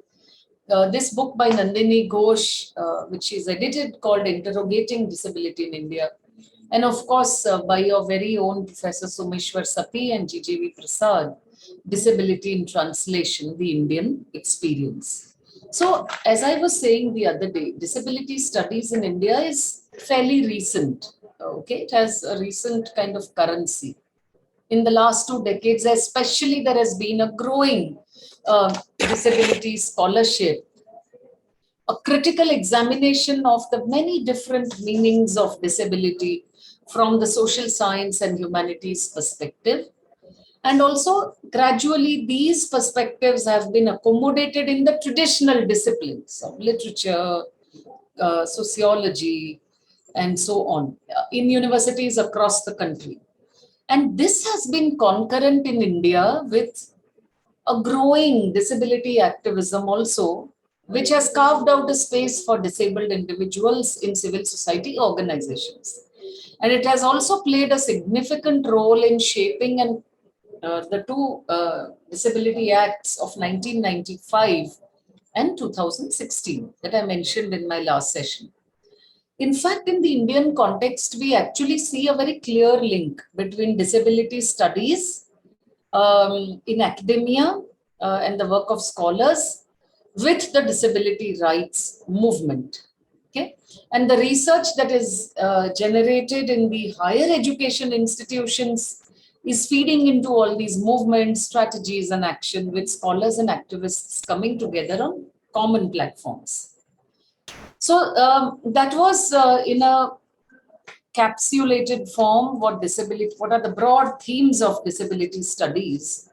This book by Nandini Ghosh, which is edited, called Interrogating Disability in India. And of course, by your very own Professor Someshwar Sati and GJV Prasad, Disability in Translation, the Indian Experience. So, as I was saying the other day, disability studies in India is fairly recent. Okay, it has a recent kind of currency. In the last 2 decades, especially, there has been a growing disability scholarship, a critical examination of the many different meanings of disability from the social science and humanities perspective. And also, gradually, these perspectives have been accommodated in the traditional disciplines of literature, sociology, and so on, in universities across the country. And this has been concurrent in India with a growing disability activism also, which has carved out a space for disabled individuals in civil society organizations. And it has also played a significant role in shaping and the two Disability Acts of 1995 and 2016 that I mentioned in my last session. In fact, in the Indian context, we actually see a very clear link between disability studies in academia and the work of scholars with the disability rights movement. Okay, and the research that is generated in the higher education institutions is feeding into all these movements, strategies, and action with scholars and activists coming together on common platforms. So that was in a capsulated form what are the broad themes of disability studies.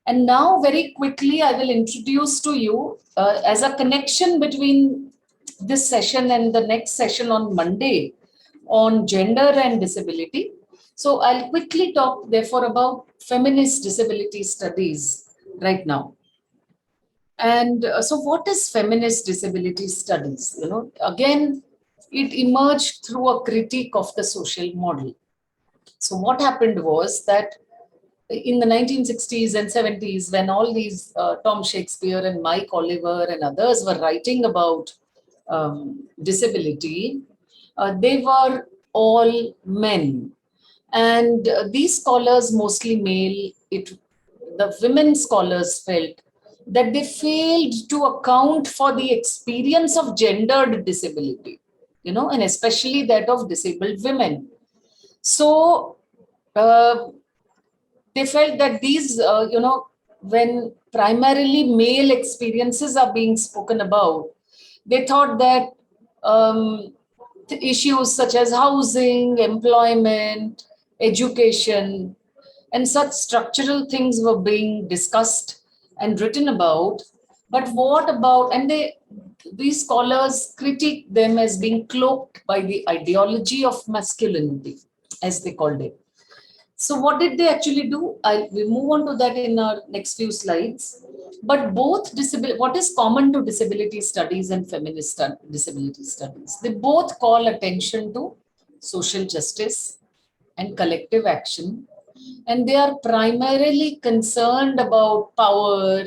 And now very quickly I will introduce to you as a connection between this session and the next session on Monday on gender and disability. So I'll quickly talk therefore about feminist disability studies right now. And so what is feminist disability studies? You know, again, it emerged through a critique of the social model. So what happened was that in the 1960s and 70s, when all these Tom Shakespeare and Mike Oliver and others were writing about disability, they were all men. And these scholars, mostly male, the women scholars felt that they failed to account for the experience of gendered disability, you know, and especially that of disabled women. So they felt that these, you know, when primarily male experiences are being spoken about, they thought that issues such as housing, employment, education, and such structural things were being discussed and written about. But what about, and these scholars critique them as being cloaked by the ideology of masculinity, as they called it. So what did they actually do? We'll move on to that in our next few slides. But both what is common to disability studies and feminist disability studies? They both call attention to social justice and collective action. And they are primarily concerned about power,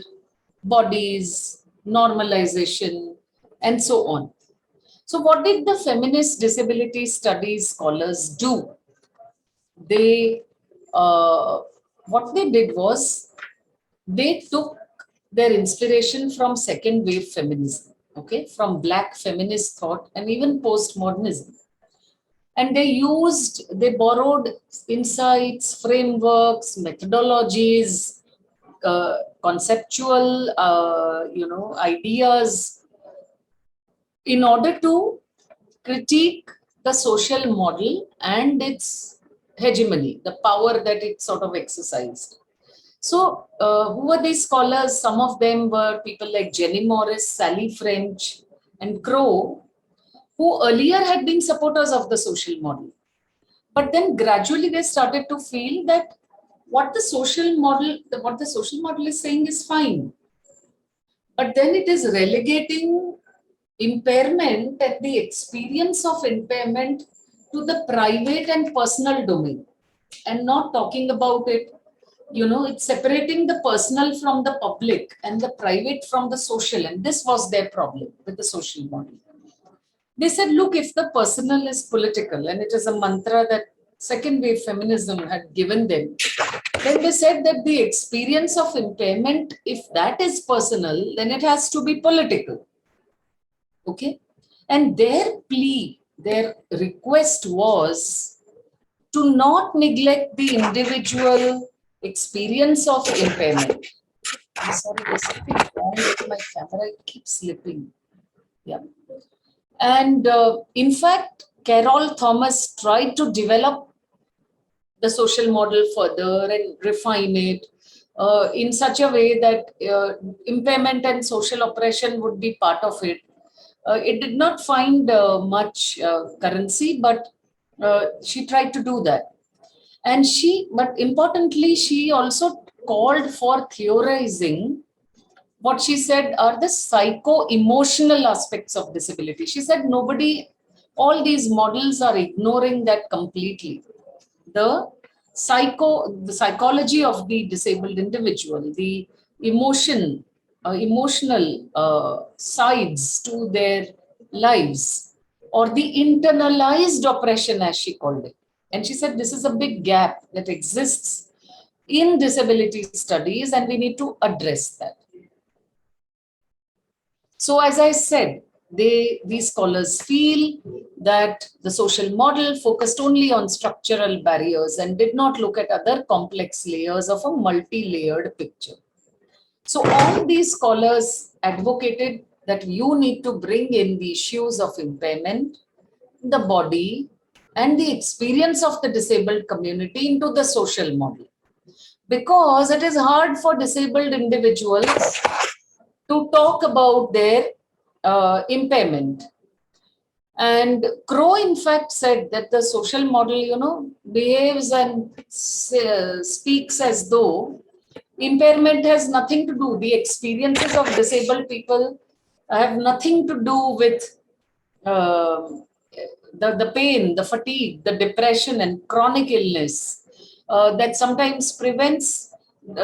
bodies, normalization, and so on. So what did the feminist disability studies scholars do? What they did was they took their inspiration from second wave feminism, okay, from Black feminist thought and even postmodernism. And they borrowed insights, frameworks, methodologies, conceptual, ideas in order to critique the social model and its hegemony, the power that it sort of exercised. So, who were these scholars? Some of them were people like Jenny Morris, Sally French, and Crow, who earlier had been supporters of the social model. But then gradually they started to feel that what the social model is saying is fine. But then it is relegating impairment and the experience of impairment to the private and personal domain and not talking about it. It's separating the personal from the public and the private from the social. And this was their problem with the social model. They said, look, if the personal is political, and it is a mantra that second wave feminism had given them, then they said that the experience of impairment, if that is personal, then it has to be political. Okay? And their plea, their request was to not neglect the individual experience of impairment. I'm sorry, there's something wrong with my camera, it keeps slipping. Yeah. And in fact, Carol Thomas tried to develop the social model further and refine it in such a way that impairment and social oppression would be part of it. It did not find much currency, but she tried to do that. And but importantly, she also called for theorizing what she said are the psycho-emotional aspects of disability. She said all these models are ignoring that completely. The psychology of the disabled individual, the emotional sides to their lives, or the internalized oppression, as she called it. And she said this is a big gap that exists in disability studies, and we need to address that. So, as I said, these scholars feel that the social model focused only on structural barriers and did not look at other complex layers of a multi-layered picture. So all these scholars advocated that you need to bring in the issues of impairment, the body, and the experience of the disabled community into the social model. Because it is hard for disabled individuals to talk about their impairment. And Crow, in fact, said that the social model, behaves and speaks as though impairment has nothing to do. The experiences of disabled people have nothing to do with the pain, the fatigue, the depression, and chronic illness that sometimes prevents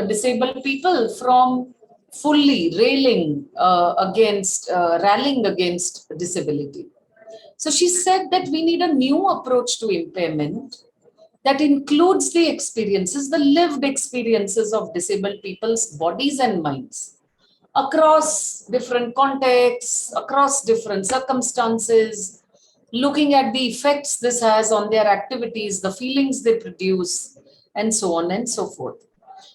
disabled people from fully rallying against disability. So she said that we need a new approach to impairment that includes the experiences, the lived experiences of disabled people's bodies and minds across different contexts, across different circumstances, looking at the effects this has on their activities, the feelings they produce, and so on and so forth.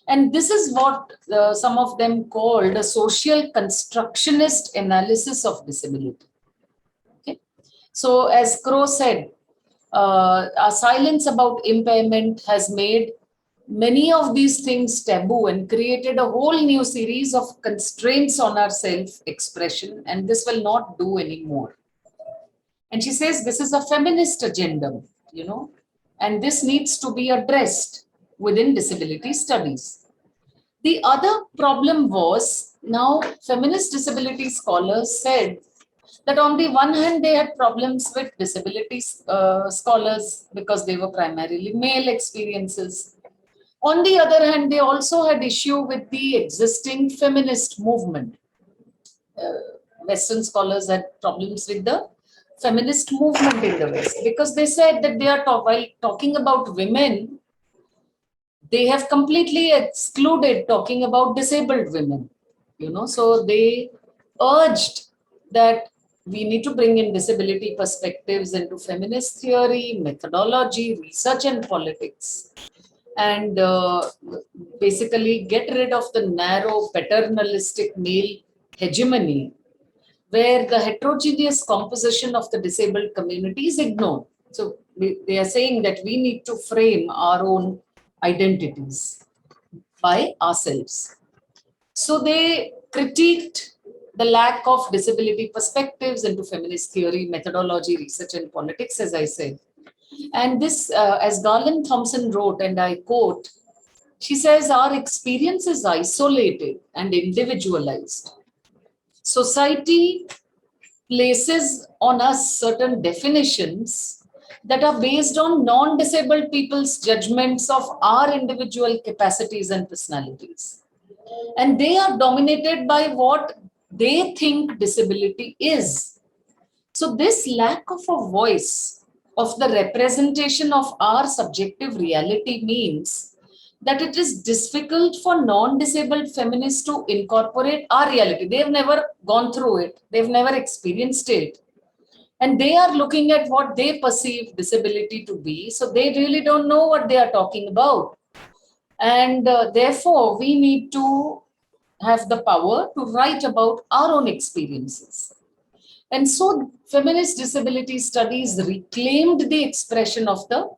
And this is what some of them called a social constructionist analysis of disability. Okay? So as Crow said, our silence about impairment has made many of these things taboo and created a whole new series of constraints on our self-expression, and this will not do anymore. And she says this is a feminist agenda, and this needs to be addressed within disability studies. The other problem was, now feminist disability scholars said that on the one hand, they had problems with disability scholars because they were primarily male experiences. On the other hand, they also had issue with the existing feminist movement. Western scholars had problems with the feminist movement in the West because they said that they are while talking about women, they have completely excluded talking about disabled women. So they urged that we need to bring in disability perspectives into feminist theory, methodology, research, and politics, and basically get rid of the narrow paternalistic male hegemony where the heterogeneous composition of the disabled community is ignored. So they are saying that we need to frame our own identities by ourselves. So they critiqued the lack of disability perspectives into feminist theory, methodology, research, and politics, as I said. And this, as Garland Thompson wrote, and I quote, she says, our experience is isolated and individualized. Society places on us certain definitions that are based on non-disabled people's judgments of our individual capacities and personalities. And they are dominated by what they think disability is. So this lack of a voice of the representation of our subjective reality means that it is difficult for non-disabled feminists to incorporate our reality. They've never gone through it. They've never experienced it. And they are looking at what they perceive disability to be. So they really don't know what they are talking about. And therefore, we need to have the power to write about our own experiences. And so feminist disability studies reclaimed the expression of the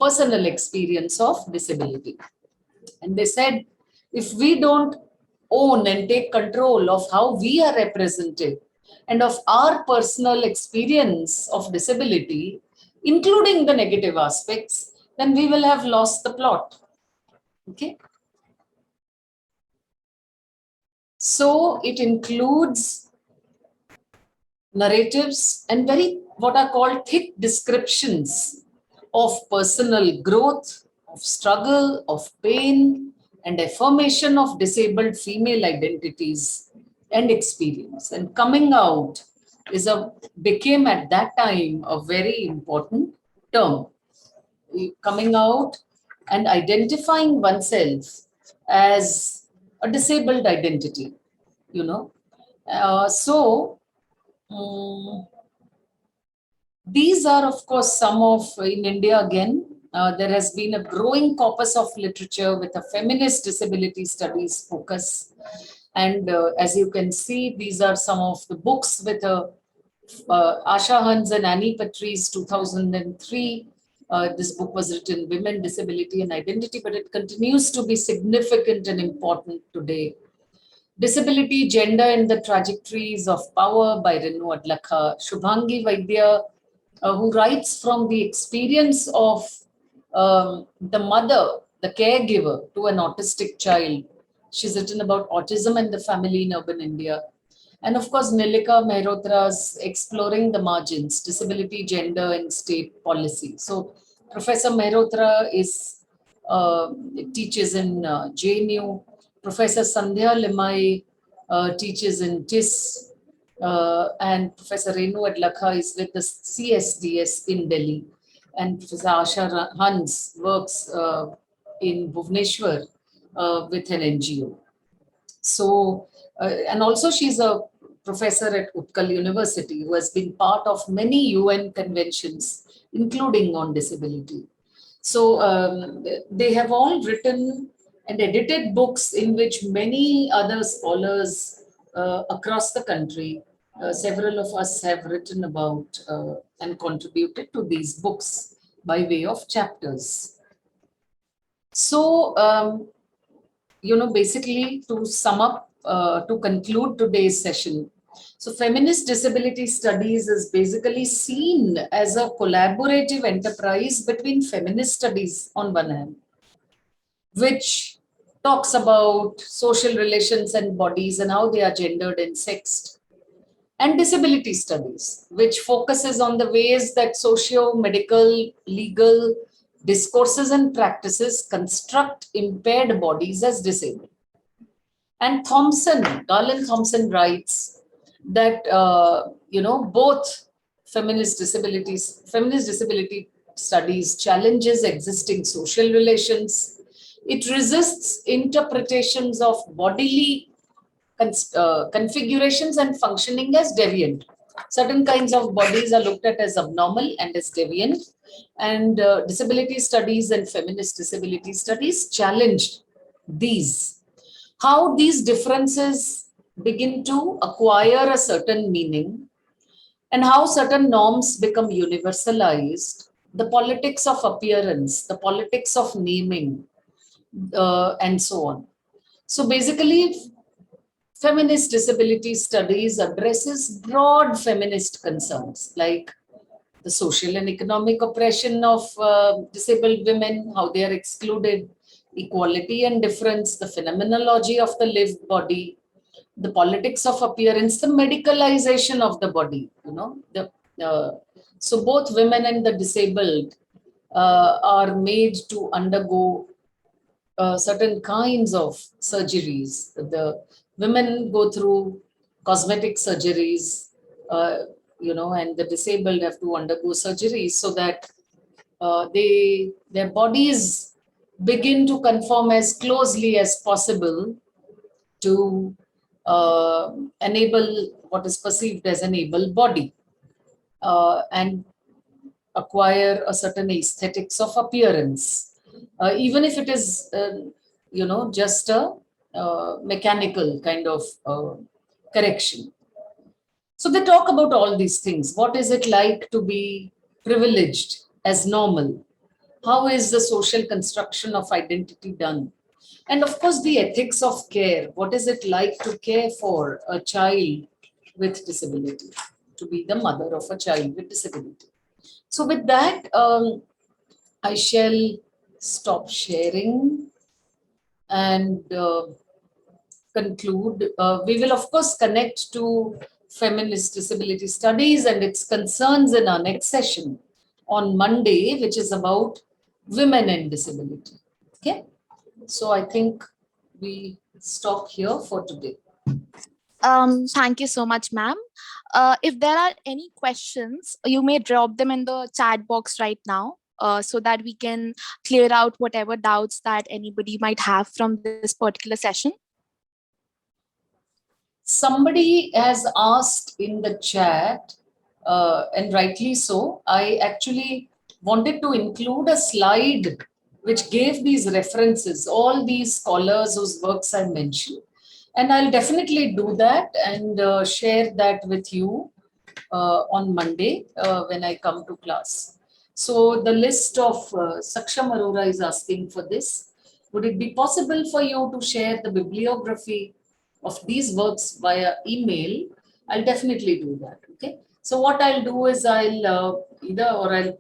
personal experience of disability. And they said, if we don't own and take control of how we are represented and of our personal experience of disability, including the negative aspects, then we will have lost the plot. Okay. So it includes narratives and very what are called thick descriptions of personal growth, of struggle, of pain, and affirmation of disabled female identities and experience. And coming out became at that time a very important term. Coming out and identifying oneself as a disabled identity, you know. These are, of course, some of, in India again, there has been a growing corpus of literature with a feminist disability studies focus. And as you can see, these are some of the books with Asha Hans and Annie Patrice, 2003. This book was written, Women, Disability and Identity, but it continues to be significant and important today. Disability, Gender and the Trajectories of Power by Renu Adlakha. Shubhangi Vaidya, who writes from the experience of the mother, the caregiver to an autistic child. She's written about autism and the family in urban India. And of course, Nilika Mehrotra's Exploring the Margins, Disability, Gender and State Policy. So Professor Mehrotra teaches in JNU. Professor Sandhya Limai teaches in TIS. And Professor Renu Adlakha is with the CSDS in Delhi. And Professor Asha Hans works in Bhubaneswar with an NGO. So, and also she's a professor at Utkal University who has been part of many UN conventions, including on disability. So they have all written and edited books in which many other scholars across the country, several of us have written about and contributed to these books by way of chapters. So, basically to sum up, to conclude today's session, so feminist disability studies is basically seen as a collaborative enterprise between feminist studies on one hand, which talks about social relations and bodies and how they are gendered and sexed, and disability studies, which focuses on the ways that socio-medical, legal discourses and practices construct impaired bodies as disabled. And Garland Thompson writes that, both feminist disability studies challenges existing social relations. It resists interpretations of bodily configurations and functioning as deviant. Certain kinds of bodies are looked at as abnormal and as deviant. And disability studies and feminist disability studies challenged these. How these differences begin to acquire a certain meaning and how certain norms become universalized, the politics of appearance, the politics of naming, and so on. So basically, feminist disability studies addresses broad feminist concerns like the social and economic oppression of disabled women, how they are excluded, equality and difference, the phenomenology of the lived body, the politics of appearance, the medicalization of the body, uh, so both women and the disabled are made to undergo certain kinds of surgeries. The women go through cosmetic surgeries, and the disabled have to undergo surgeries so that their bodies begin to conform as closely as possible to enable what is perceived as an able body, and acquire a certain aesthetics of appearance, even if it is, just a mechanical kind of correction. So they talk about all these things. What is it like to be privileged as normal? How is the social construction of identity done? And of course, the ethics of care. What is it like to care for a child with disability, to be the mother of a child with disability? So, with that, I shall stop sharing and conclude. We will, of course, connect to feminist disability studies and its concerns in our next session on Monday, which is about women and disability. Okay, so I think we stop here for today. Thank you so much, ma'am. If there are any questions, you may drop them in the chat box right now, so that we can clear out whatever doubts that anybody might have from this particular session. Somebody has asked in the chat, and rightly so. I actually wanted to include a slide which gave these references, all these scholars whose works I mentioned. And I'll definitely do that and share that with you on Monday when I come to class. So the list of Saksham Arora is asking for this. Would it be possible for you to share the bibliography of these works via email? I'll definitely do that. Okay. So what I'll do is I'll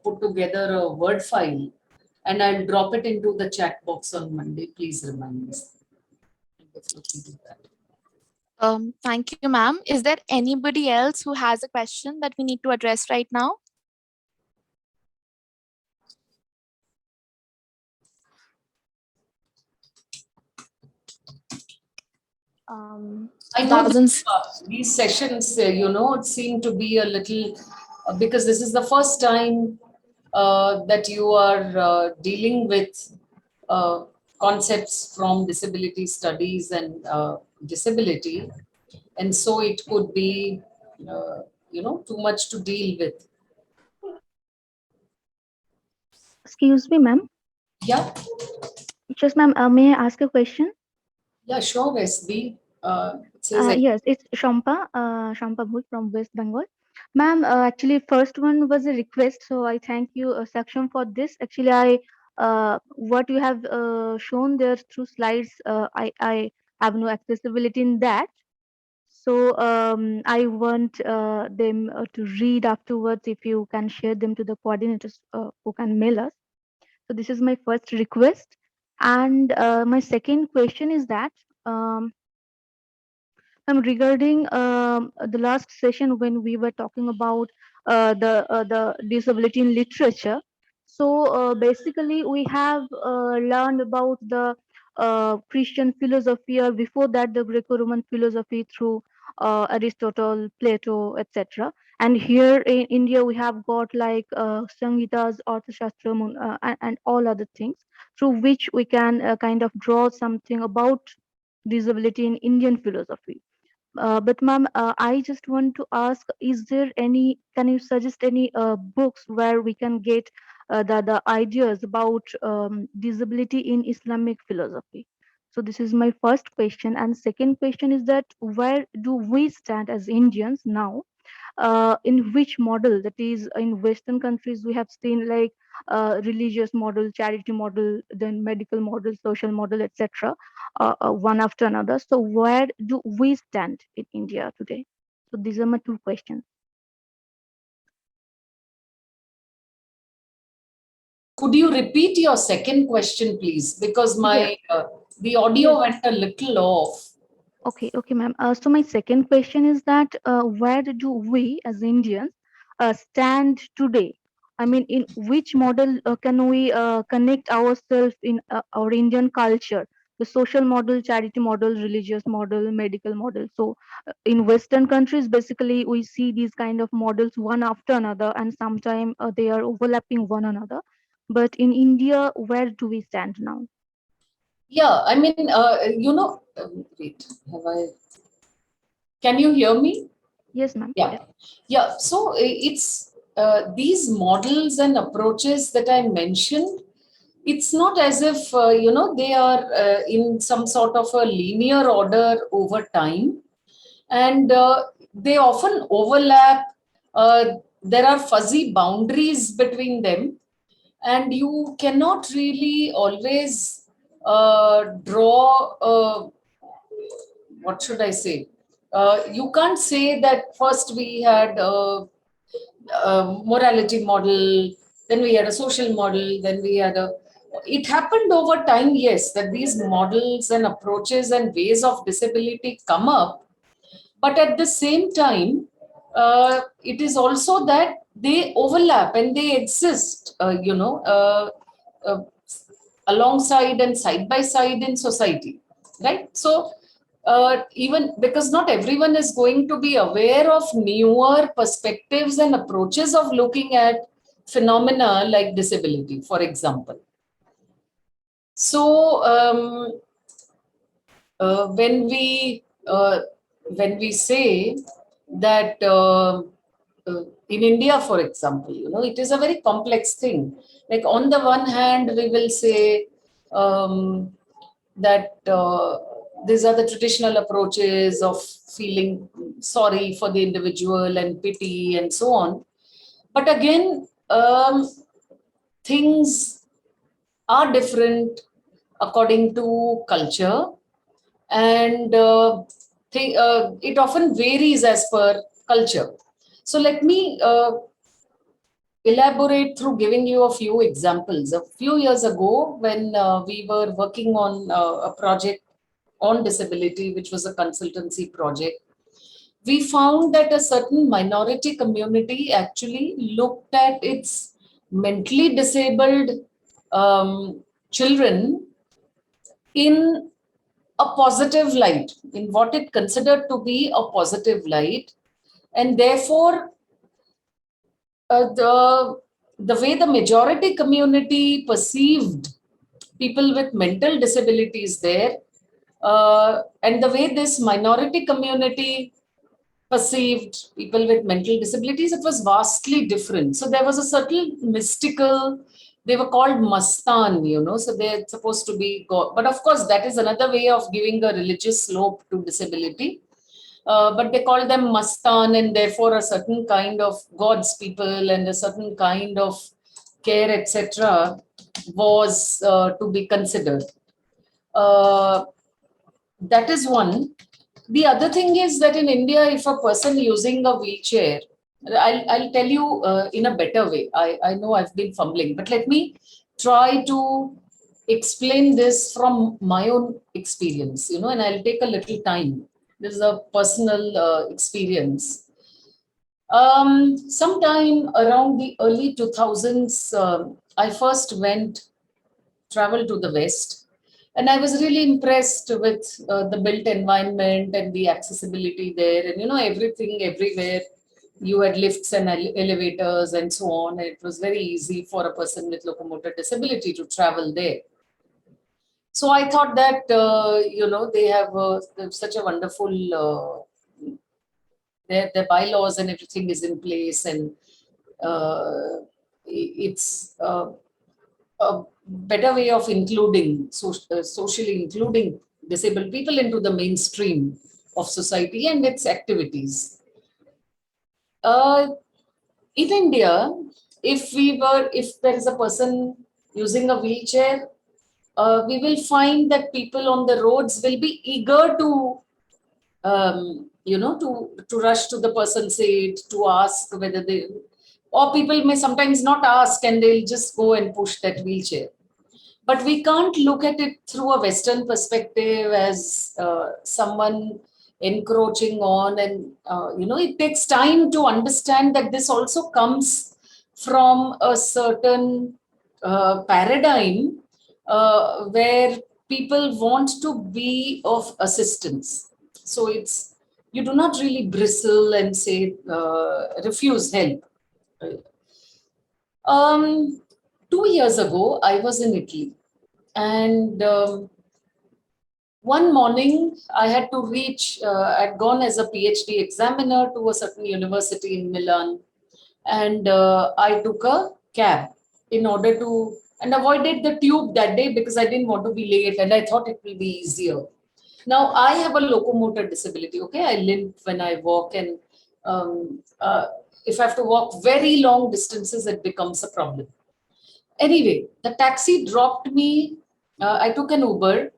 put together a Word file and I'll drop it into the chat box on Monday. Please remind me. I'll definitely do that. Thank you, ma'am. Is there anybody else who has a question that we need to address right now? I know that, these sessions, seem to be a little, because this is the first time that you are dealing with concepts from disability studies and disability. And so it could be, too much to deal with. Excuse me, ma'am. Yeah. Just, ma'am, may I ask a question? Yeah, sure, SB. Yes, it's Shampa Bhut from West Bengal. Ma'am, actually, first one was a request, so I thank you, Saksham, for this. Actually, what you have shown there through slides, I have no accessibility in that. So I want them to read afterwards. If you can share them to the coordinators who can mail us. So this is my first request. And my second question is that regarding the last session when we were talking about the disability in literature. So basically we have learned about the Christian philosophy, or before that the Greco-Roman philosophy through Aristotle, Plato, etc. And here in India we have got like Sangitas, Arthashastra, and all other things through which we can kind of draw something about disability in Indian philosophy. But ma'am, I just want to ask, can you suggest any books where we can get the ideas about disability in Islamic philosophy? So this is my first question. And second question is that where do we stand as Indians now? In which model, that is in Western countries we have seen like religious model, charity model, then medical model, social model, etc., one after another. So where do we stand in India today? So these are my two questions. Could you repeat your second question, please? Because Yeah. the audio Yes. went a little off. Okay, ma'am. So my second question is that where do we as Indians stand today? I mean, in which model can we connect ourselves in our Indian culture? The social model, charity model, religious model, medical model. So in Western countries, basically we see these kind of models one after another, and sometimes they are overlapping one another. But in India, where do we stand now? Yeah, I mean, wait, can you hear me? Yes, ma'am. Yeah. Yeah. So it's these models and approaches that I mentioned, it's not as if, they are in some sort of a linear order over time. And they often overlap. There are fuzzy boundaries between them. And you cannot really always draw what should I say? You can't say that first we had a morality model, then we had a social model, then we had a. It happened over time, yes, that these models and approaches and ways of disability come up, but at the same time, it is also that they overlap and they exist, uh, alongside and side by side in society, right? So even because not everyone is going to be aware of newer perspectives and approaches of looking at phenomena like disability, for example. So uh, when we uh, when we say that in India, for example, it is a very complex thing. Like on the one hand, we will say that these are the traditional approaches of feeling sorry for the individual and pity and so on. But again, things are different according to culture, and it often varies as per culture. So let me elaborate through giving you a few examples. A few years ago, when we were working on a project on disability, which was a consultancy project, we found that a certain minority community actually looked at its mentally disabled children in a positive light, in what it considered to be a positive light. And therefore, the way the majority community perceived people with mental disabilities there, and the way this minority community perceived people with mental disabilities, it was vastly different. So there was a certain mystical, they were called mastan, so they're supposed to be God. But of course, that is another way of giving a religious slope to disability. But they call them mastan, and therefore a certain kind of God's people and a certain kind of care, etc., was to be considered. Uh, that is one. The other thing is that in India, if a person using a wheelchair, I'll tell you in a better way. I know I've been fumbling, but let me try to explain this from my own experience, and I'll take a little time. This is a personal experience. Sometime around the early 2000s, I first traveled to the West, and I was really impressed with the built environment and the accessibility there, and everything everywhere. You had lifts and elevators and so on. And it was very easy for a person with locomotor disability to travel there. So I thought that they have such a wonderful their bylaws and everything is in place, and it's a better way of including, socially including disabled people into the mainstream of society and its activities. In India, if there is a person using a wheelchair, we will find that people on the roads will be eager to, to rush to the person's aid, to ask whether they, or people may sometimes not ask and they'll just go and push that wheelchair. But we can't look at it through a Western perspective as someone encroaching on, and it takes time to understand that this also comes from a certain paradigm where people want to be of assistance. So you do not really bristle and say refuse help. 2 years ago, I was in Italy, and one morning I had to reach, I'd gone as a PhD examiner to a certain university in Milan, and I took a cab in order to, and avoided the tube that day because I didn't want to be late and I thought it will be easier. Now, I have a locomotor disability, okay? I limp when I walk, and if I have to walk very long distances, it becomes a problem. Anyway, the taxi dropped me. I took an Uber.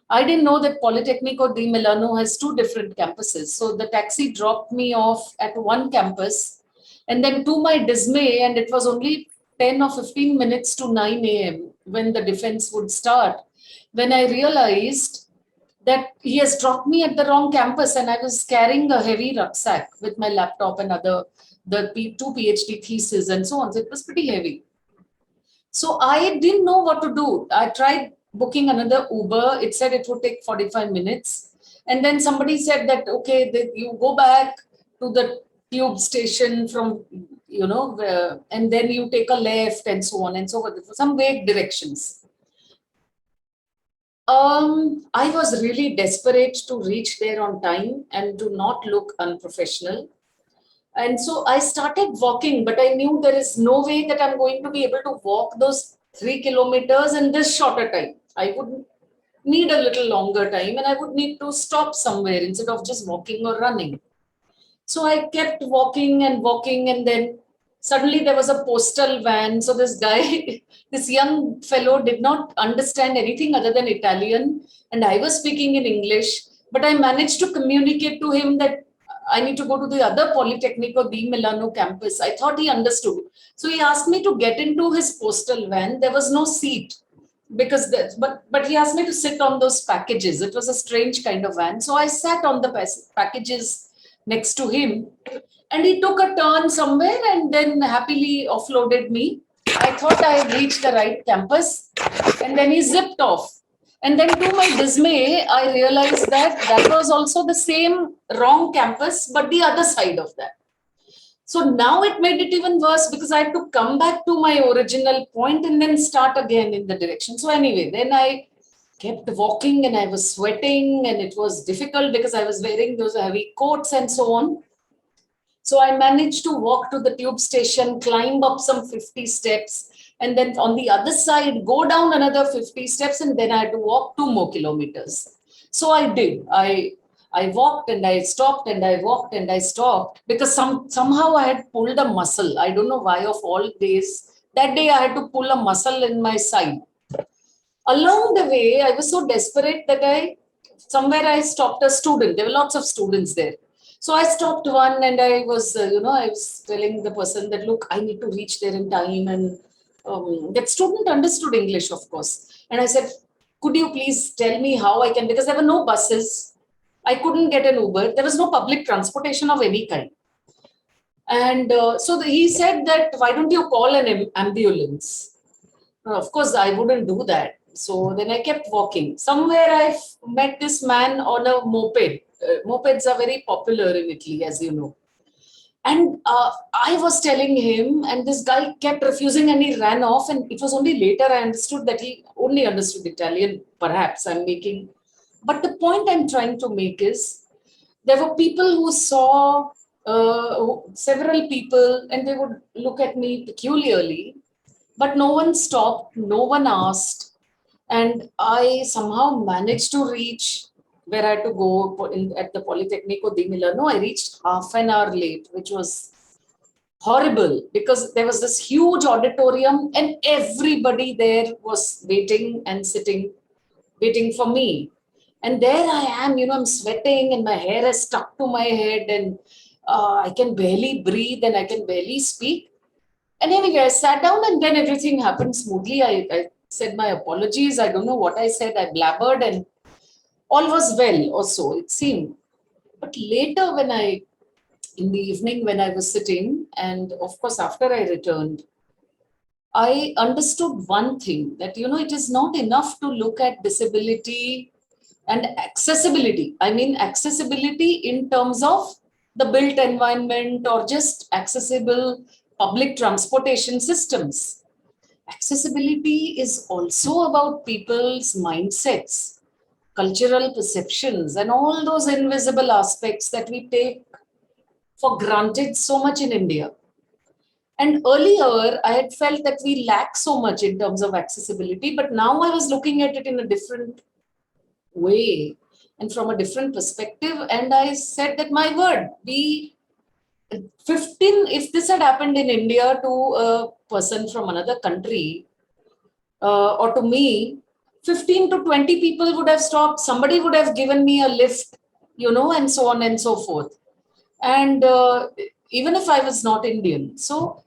I didn't know that Politecnico di Milano has 2 different campuses. So the taxi dropped me off at one campus. And then to my dismay, and it was only 10 or 15 minutes to 9 a.m. when the defense would start, when I realized that he has dropped me at the wrong campus and I was carrying a heavy rucksack with my laptop and the 2 PhD theses and so on. So it was pretty heavy. So I didn't know what to do. I tried booking another Uber. It said it would take 45 minutes. And then somebody said that, okay, you go back to the tube station from, and then you take a left and so on and so forth. Some vague directions. I was really desperate to reach there on time and to not look unprofessional. And so I started walking, but I knew there is no way that I'm going to be able to walk those 3 kilometers in this shorter time. I would need a little longer time and I would need to stop somewhere instead of just walking or running. So I kept walking, and then suddenly there was a postal van. So this guy, this young fellow did not understand anything other than Italian. And I was speaking in English, but I managed to communicate to him that I need to go to the other Politecnico di Milano campus. I thought he understood. So he asked me to get into his postal van. There was no seat because but he asked me to sit on those packages. It was a strange kind of van. So I sat on the packages next to him, and he took a turn somewhere and then happily offloaded me. I thought I had reached the right campus, and then he zipped off. And then to my dismay, I realized that was also the same wrong campus, but the other side of that. So now it made it even worse because I had to come back to my original point and then start again in the direction. So anyway, then I kept walking and I was sweating and it was difficult because I was wearing those heavy coats and so on. So I managed to walk to the tube station, climb up some 50 steps, and then on the other side, go down another 50 steps, and then I had to walk 2 more kilometers. So I did. I walked and I stopped and I walked and I stopped because somehow I had pulled a muscle. I don't know why of all days. That day I had to pull a muscle in my side. Along the way, I was so desperate that somewhere I stopped a student. There were lots of students there. So I stopped one and I was, I was telling the person that, look, I need to reach there in time. And that student understood English, of course. And I said, could you please tell me how I can, because there were no buses. I couldn't get an Uber. There was no public transportation of any kind. And so he said that, why don't you call an ambulance? Of course, I wouldn't do that. So then I kept walking. Somewhere I met this man on a moped. Mopeds are very popular in Italy, as you know. And I was telling him, and this guy kept refusing and he ran off. And it was only later I understood that he only understood Italian, perhaps I'm making. But the point I'm trying to make is there were people who saw several people and they would look at me peculiarly. But no one stopped, no one asked. And I somehow managed to reach where I had to go at the Politecnico di Milano. I reached half an hour late, which was horrible because there was this huge auditorium and everybody there was waiting and sitting, waiting for me. And there I am, I'm sweating and my hair is stuck to my head and I can barely breathe and I can barely speak. And anyway, I sat down and then everything happened smoothly. I said my apologies. I don't know what I said. I blabbered and all was well, or so it seemed. But later, in the evening, when I was sitting, and of course, after I returned, I understood one thing that, it is not enough to look at disability and accessibility. I mean, accessibility in terms of the built environment or just accessible public transportation systems. Accessibility is also about people's mindsets, cultural perceptions, and all those invisible aspects that we take for granted so much in India. And earlier, I had felt that we lack so much in terms of accessibility, but now I was looking at it in a different way and from a different perspective. And I said that my word, 15, if this had happened in India to a person from another country or to me, 15 to 20 people would have stopped. Somebody would have given me a lift, and so on and so forth. And even if I was not Indian. So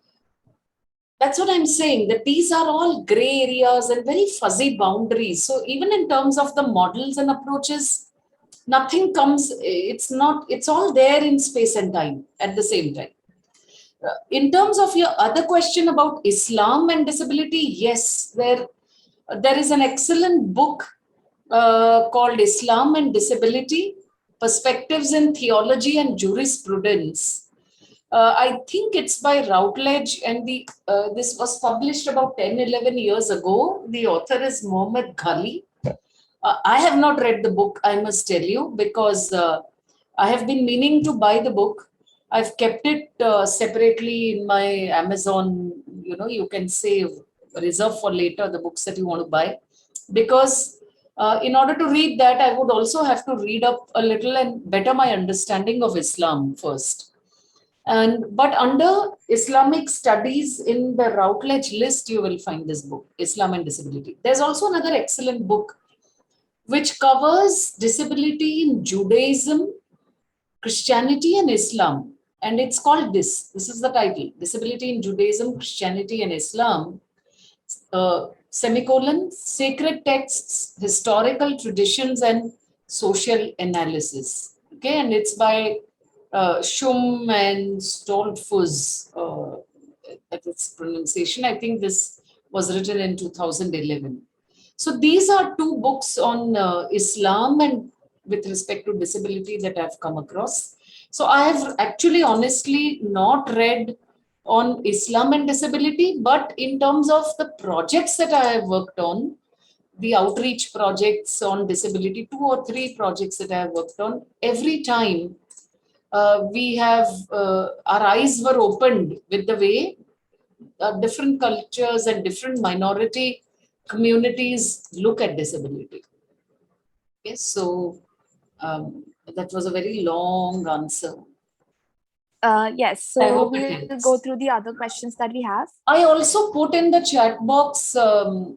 that's what I'm saying, that these are all gray areas and very fuzzy boundaries. So even in terms of the models and approaches, nothing comes, it's all there in space and time at the same time. In terms of your other question about Islam and disability, yes, there is an excellent book called Islam and Disability, Perspectives in Theology and Jurisprudence. I think it's by Routledge, and this was published about 10, 11 years ago. The author is Mohammed Ghali. I have not read the book, I must tell you, because I have been meaning to buy the book. I've kept it separately in my Amazon, you can save, reserve for later the books that you want to buy. Because in order to read that, I would also have to read up a little and better my understanding of Islam first. But under Islamic studies in the Routledge list, you will find this book, Islam and Disability. There's also another excellent book which covers disability in Judaism, Christianity and Islam. And it's called this is the title, Disability in Judaism, Christianity and Islam, sacred texts, historical traditions and social analysis. Okay, and it's by Schum and Stoltfus, that is pronunciation. I think this was written in 2011. So these are two books on Islam and with respect to disability that I've come across. So I have actually honestly not read on Islam and disability, but in terms of the projects that I have worked on, the outreach projects on disability, 2 or 3 projects that I have worked on, every time we have, our eyes were opened with the way different cultures and different minority communities look at disability. Okay, so that was a very long answer. Yes, I so hope it we'll helps. go through the other questions that we have. I also put in the chat box, some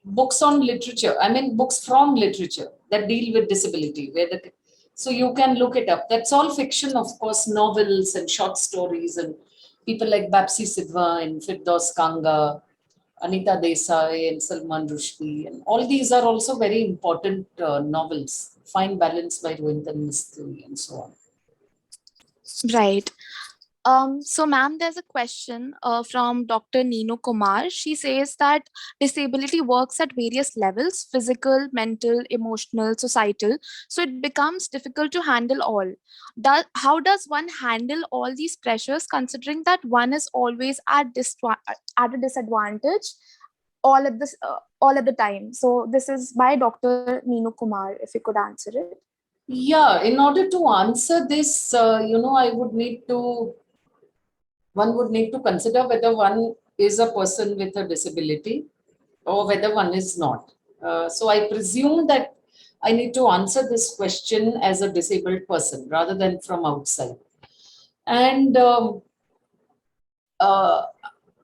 books on literature. I mean, books from literature that deal with disability, so you can look it up. That's all fiction, of course, novels and short stories, and people like Bapsi Sidhwa and Firdaus Kanga, Anita Desai and Salman Rushdie, and all these are also very important novels. Fine Balance by Rohinton Mistry and so on. Right. So, ma'am, there's a question from Dr. Nino Kumar. She says that disability works at various levels: physical, mental, emotional, societal. So it becomes difficult to handle all. How does one handle all these pressures, considering that one is always at a disadvantage all at the time? So this is by Dr. Nino Kumar. If you could answer it. Yeah, in order to answer this, I would need to one would need to consider whether one is a person with a disability or whether one is not. So I presume that I need to answer this question as a disabled person rather than from outside. And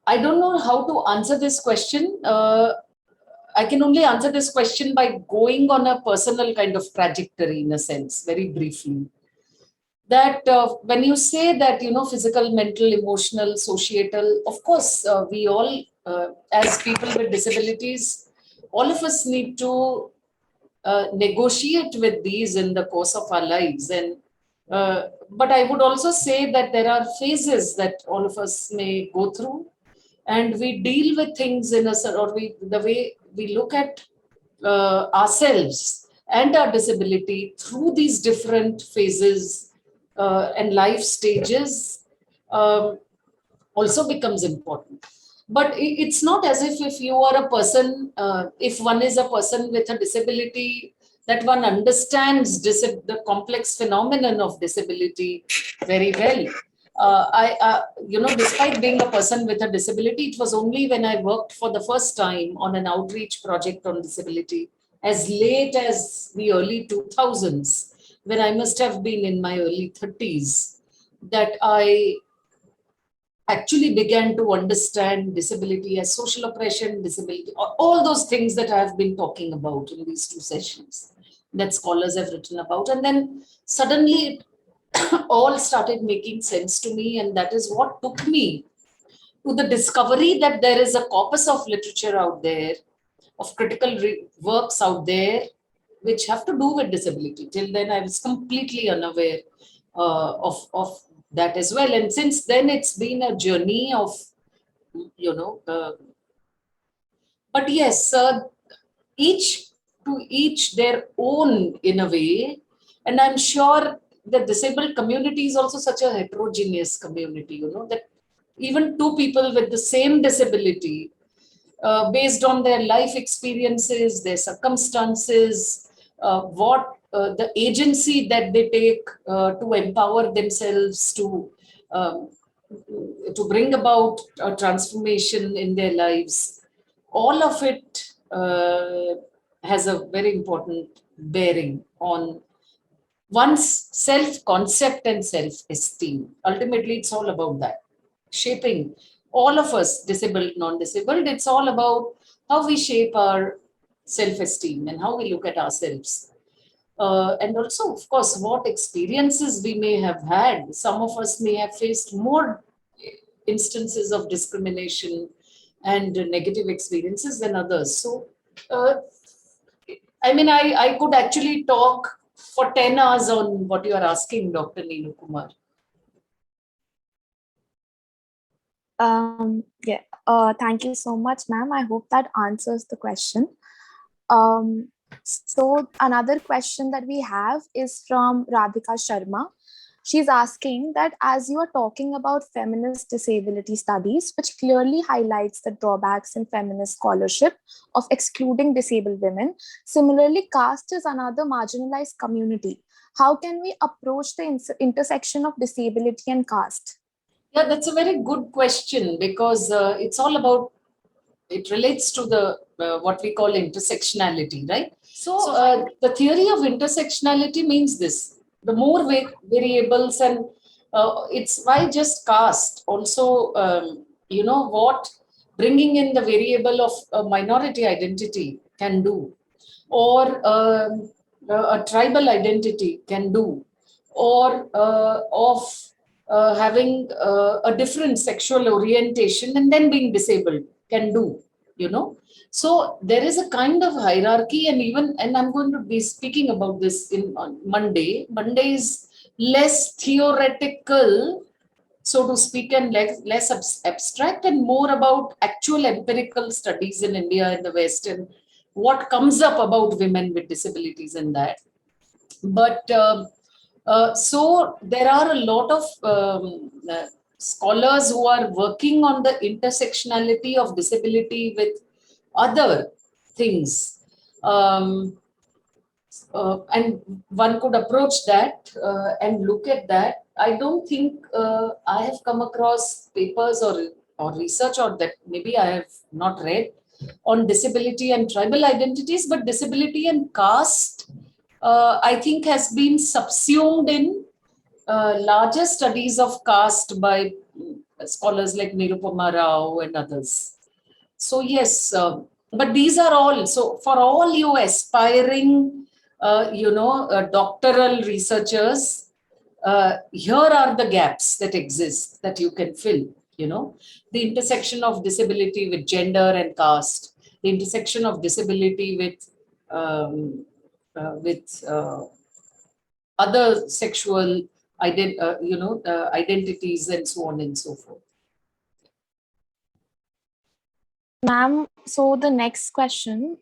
I don't know how to answer this question. I can only answer this question by going on a personal kind of trajectory, in a sense, very briefly. That when you say that, physical, mental, emotional, societal, of course, we all, as people with disabilities, all of us need to negotiate with these in the course of our lives. And but I would also say that there are phases that all of us may go through, and we deal with things in a certain, or the way we look at ourselves and our disability through these different phases and life stages also becomes important. But it's not as if you are a person, if one is a person with a disability, that one understands the complex phenomenon of disability very well. Despite being a person with a disability, it was only when I worked for the first time on an outreach project on disability as late as the early 2000s, when I must have been in my early 30s, that I actually began to understand disability as social oppression, disability, all those things that I have been talking about in these two sessions that scholars have written about. And then suddenly it all started making sense to me. And that is what took me to the discovery that there is a corpus of literature out there, of critical works out there, which have to do with disability. Till then, I was completely unaware of that as well. And since then, it's been a journey of, but yes, each to each their own in a way. And I'm sure the disabled community is also such a heterogeneous community, that even two people with the same disability, based on their life experiences, their circumstances, the agency that they take to empower themselves to bring about a transformation in their lives, all of it has a very important bearing on one's self-concept and self-esteem. Ultimately, it's all about that. Shaping all of us, disabled, non-disabled, it's all about how we shape our self-esteem and how we look at ourselves. And also, of course, what experiences we may have had. Some of us may have faced more instances of discrimination and negative experiences than others. So, I could actually talk for 10 hours on what you are asking, Dr. Neenu Kumar. Yeah. Thank you so much, ma'am. I hope that answers the question. So another question that we have is from Radhika Sharma. She's asking that as you are talking about feminist disability studies, which clearly highlights the drawbacks in feminist scholarship of excluding disabled women, similarly, caste is another marginalized community. How can we approach the intersection of disability and caste? Yeah, that's a very good question, because it's all about, it relates to the what we call intersectionality, right? So the theory of intersectionality means this: the more variables, and it's why just caste. Also, what bringing in the variable of a minority identity can do, or a tribal identity can do, or of having a different sexual orientation and then being disabled can do, So there is a kind of hierarchy, and I'm going to be speaking about this on Monday. Monday is less theoretical, so to speak, and less abstract, and more about actual empirical studies in India and the West, and what comes up about women with disabilities and that. But so there are a lot of scholars who are working on the intersectionality of disability with other things. And one could approach that and look at that. I don't think I have come across papers or research, or that maybe I have not read, on disability and tribal identities, but disability and caste, I think, has been subsumed in larger studies of caste by scholars like Nirupama Rao and others. So yes, but these are all, so for all you aspiring, doctoral researchers, here are the gaps that exist that you can fill, the intersection of disability with gender and caste, the intersection of disability with other sexual identities and so on and so forth. Ma'am, so the next question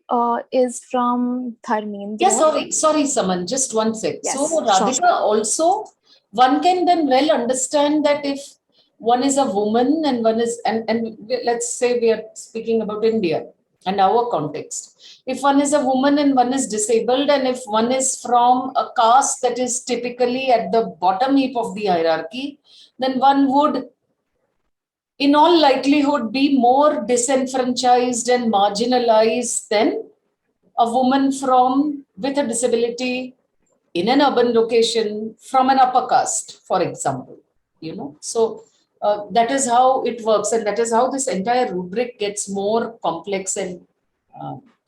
is from Dharmendra. Yeah, sorry, Saman, just one sec. Yes, so Radhika, sure. also, one can then well understand that if one is a woman and one is, and let's say we are speaking about India and our context. If one is a woman and one is disabled, and if one is from a caste that is typically at the bottom heap of the hierarchy, then one would, in all likelihood, be more disenfranchised and marginalized than a woman with a disability in an urban location from an upper caste, for example. So that is how it works, and that is how this entire rubric gets more complex. And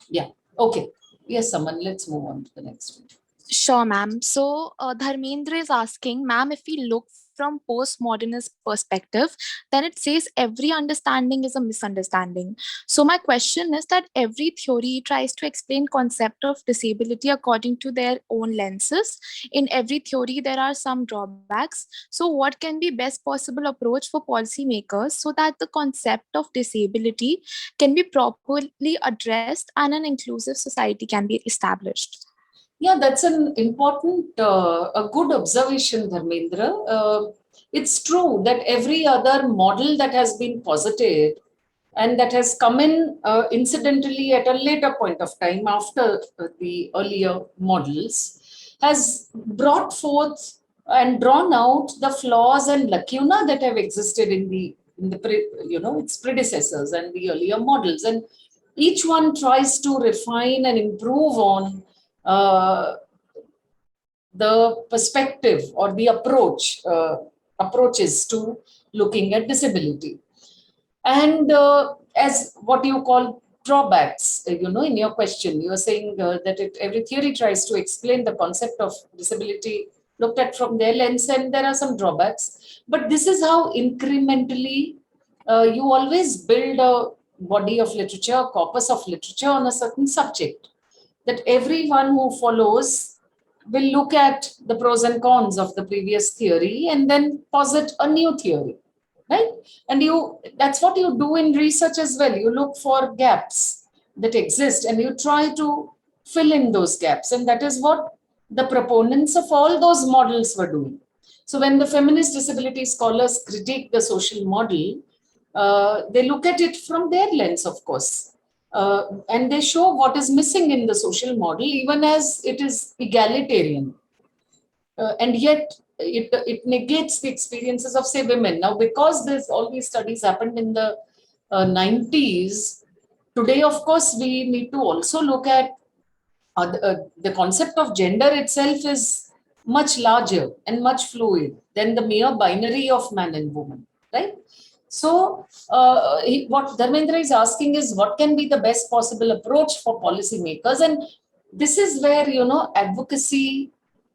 yeah, okay, yes, Saman, let's move on to the next one. Sure, ma'am. So Dharmendra is asking, ma'am, if we look from postmodernist perspective, then it says every understanding is a misunderstanding. So my question is that every theory tries to explain concept of disability according to their own lenses. In every theory, there are some drawbacks. So what can be best possible approach for policymakers so that the concept of disability can be properly addressed and an inclusive society can be established? Yeah, that's an important, a good observation, Dharmendra. It's true that every other model that has been posited and that has come in incidentally at a later point of time after the earlier models has brought forth and drawn out the flaws and lacuna that have existed in its predecessors and the earlier models, and each one tries to refine and improve on the perspective or the approaches to looking at disability. And as what you call drawbacks, in your question, you are saying that every theory tries to explain the concept of disability looked at from their lens, and there are some drawbacks. But this is how incrementally you always build a body of literature, a corpus of literature on a certain subject, that everyone who follows will look at the pros and cons of the previous theory and then posit a new theory, right? And that's what you do in research as well. You look for gaps that exist and you try to fill in those gaps. And that is what the proponents of all those models were doing. So when the feminist disability scholars critique the social model, they look at it from their lens, of course. And they show what is missing in the social model, even as it is egalitarian. And yet it negates the experiences of, say, women. Now, because all these studies happened in the 90s, today, of course, we need to also look at the concept of gender itself is much larger and much fluid than the mere binary of man and woman, right? So what Dharmendra is asking is what can be the best possible approach for policymakers? And this is where, advocacy,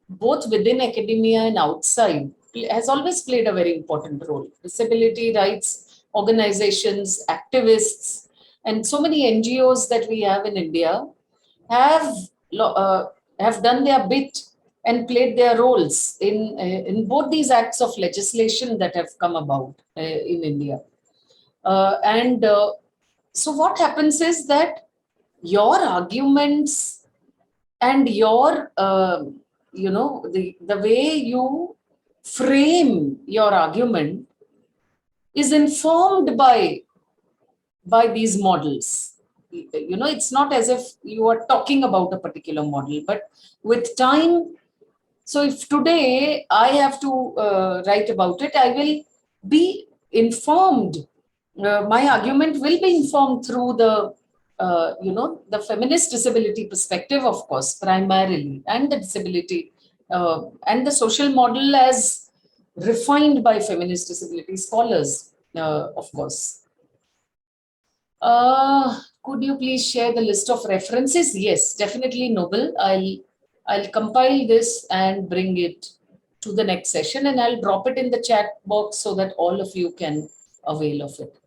both within academia and outside, has always played a very important role. Disability rights organizations, activists, and so many NGOs that we have in India have done their bit and played their roles in both these acts of legislation that have come about in India. So what happens is that your arguments and your, the way you frame your argument is informed by these models. it's not as if you are talking about a particular model, but with time. So if today I have to write about it, I will be informed. My argument will be informed through the feminist disability perspective, of course, primarily, and the disability and the social model as refined by feminist disability scholars, of course. Could you please share the list of references? Yes, definitely, Noble. I'll compile this and bring it to the next session, and I'll drop it in the chat box so that all of you can avail of it.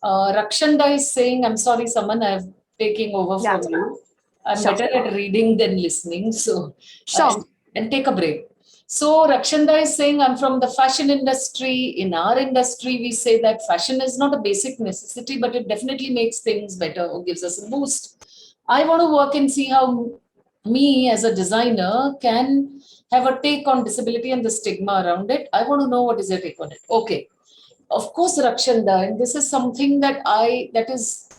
Rakshanda is saying, I'm sorry, Saman, I'm taking over Yeah. from you. I'm Sure. better at reading than listening. So, Sure. and take a break. So Rakshanda is saying, I'm from the fashion industry. In our industry, we say that fashion is not a basic necessity, but it definitely makes things better or gives us a boost. I want to work and see how me as a designer can have a take on disability and the stigma around it. I want to know what is your take on it. Okay. Of course, Rakshanda, and this is something that is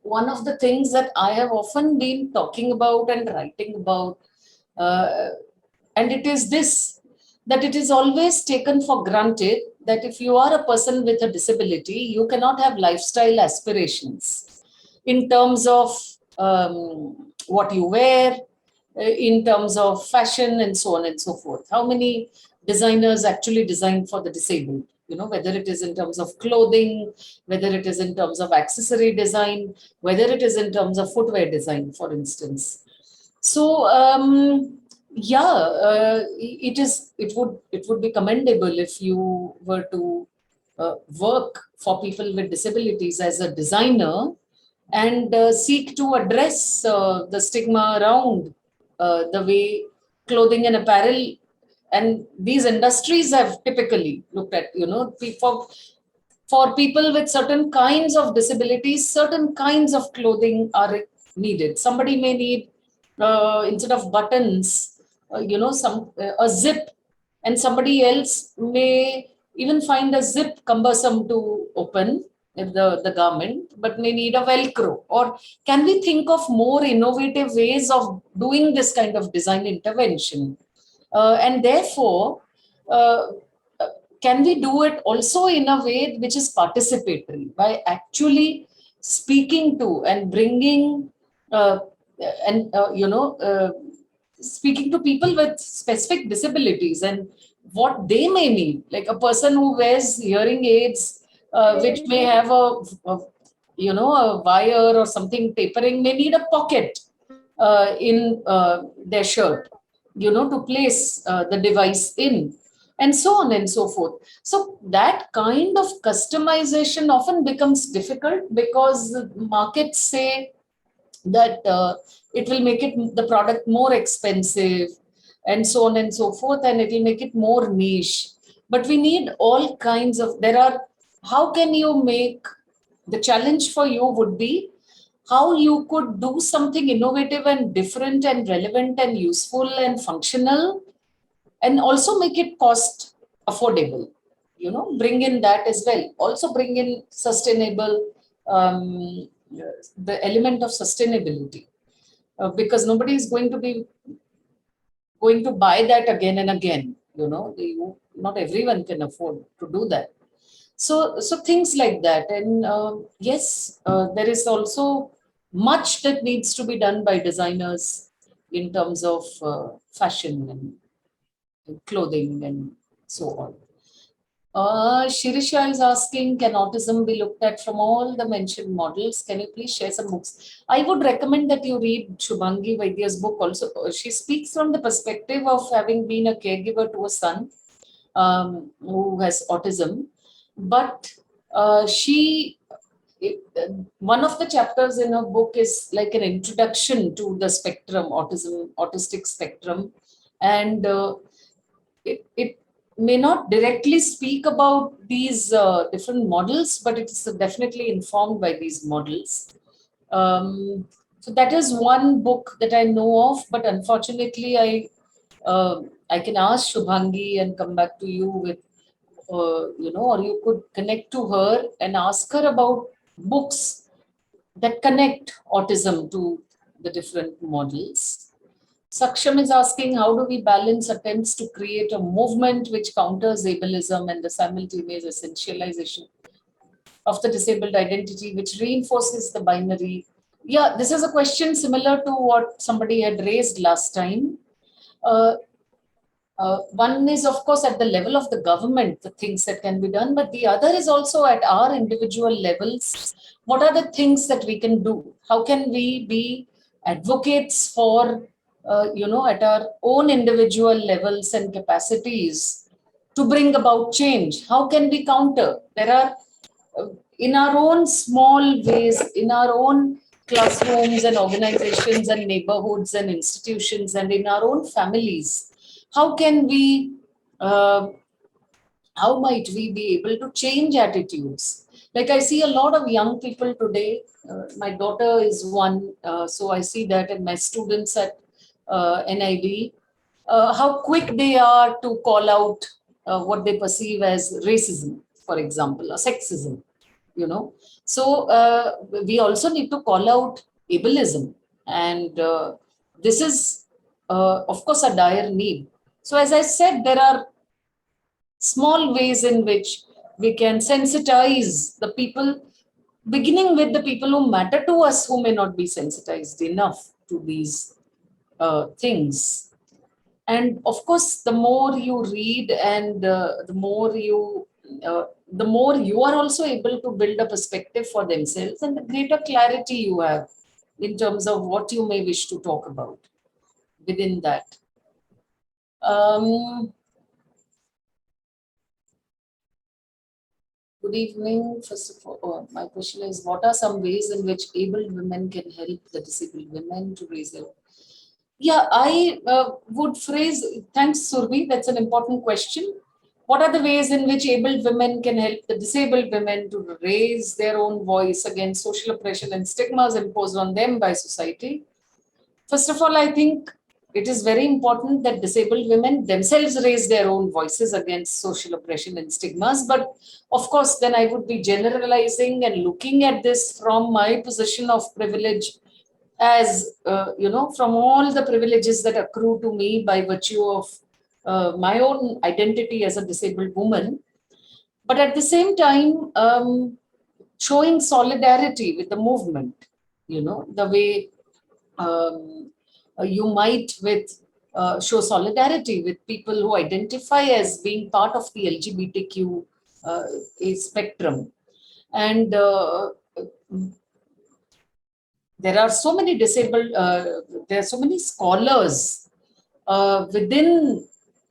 one of the things that I have often been talking about and writing about. And it is this, that it is always taken for granted that if you are a person with a disability, you cannot have lifestyle aspirations in terms of what you wear, in terms of fashion, and so on and so forth. How many designers actually design for the disabled? Whether it is in terms of clothing, whether it is in terms of accessory design, whether it is in terms of footwear design, for instance. So, it would be commendable if you were to work for people with disabilities as a designer and seek to address the stigma around the way clothing and apparel and these industries have typically looked at, for people with certain kinds of disabilities, certain kinds of clothing are needed. Somebody may need, instead of buttons, a zip, and somebody else may even find a zip cumbersome to open the garment, but may need a Velcro. Or can we think of more innovative ways of doing this kind of design intervention? And therefore, uh, can we do it also in a way which is participatory by actually speaking to and bringing and speaking to people with specific disabilities and what they may need, like a person who wears hearing aids, which may have a wire or something tapering, may need a pocket in their shirt, to place the device in, and so on and so forth. So that kind of customization often becomes difficult because markets say that it will make the product more expensive, and so on and so forth, and it will make it more niche. But we need all kinds of, how can you make, the challenge for you would be how you could do something innovative and different and relevant and useful and functional, and also make it cost affordable. Bring in that as well. Also bring in sustainable, the element of sustainability, because nobody is going to buy that again and again. Not everyone can afford to do that. So things like that. And yes, there is also much that needs to be done by designers in terms of fashion and clothing and so on. Shirisha is asking, can autism be looked at from all the mentioned models? Can you please share some books? I would recommend that you read Shubhangi Vaidya's book also. She speaks from the perspective of having been a caregiver to a son who has autism. But one of the chapters in her book is like an introduction to the spectrum, autistic spectrum. And it may not directly speak about these different models, but it's definitely informed by these models. So that is one book that I know of, but unfortunately, I can ask Shubhangi and come back to you with, or you could connect to her and ask her about books that connect autism to the different models. Saksham is asking, how do we balance attempts to create a movement which counters ableism and the simultaneous essentialization of the disabled identity, which reinforces the binary? Yeah, this is a question similar to what somebody had raised last time. Uh, one is, of course, at the level of the government, the things that can be done, but the other is also at our individual levels. What are the things that we can do? How can we be advocates for, at our own individual levels and capacities to bring about change? How can we counter? There are, in our own small ways, in our own classrooms and organizations and neighborhoods and institutions and in our own families, how can we, how might we be able to change attitudes? Like I see a lot of young people today. My daughter is one, so I see that in my students at NID, how quick they are to call out what they perceive as racism, for example, or sexism. So we also need to call out ableism, and this is of course a dire need. So as I said, there are small ways in which we can sensitize the people, beginning with the people who matter to us, who may not be sensitized enough to these things. And of course, the more you read and the more you are also able to build a perspective for themselves, and the greater clarity you have in terms of what you may wish to talk about within that. Good evening. First of all, my question is, what are some ways in which abled women can help the disabled women to raise their... Yeah, I would phrase, thanks Surbi, that's an important question. What are the ways in which abled women can help the disabled women to raise their own voice against social oppression and stigmas imposed on them by society? First of all, I think it is very important that disabled women themselves raise their own voices against social oppression and stigmas. But of course, then I would be generalizing and looking at this from my position of privilege, as from all the privileges that accrue to me by virtue of my own identity as a disabled woman. But at the same time, showing solidarity with the movement, the way you might show solidarity with people who identify as being part of the LGBTQ spectrum. And there are so many there are so many scholars within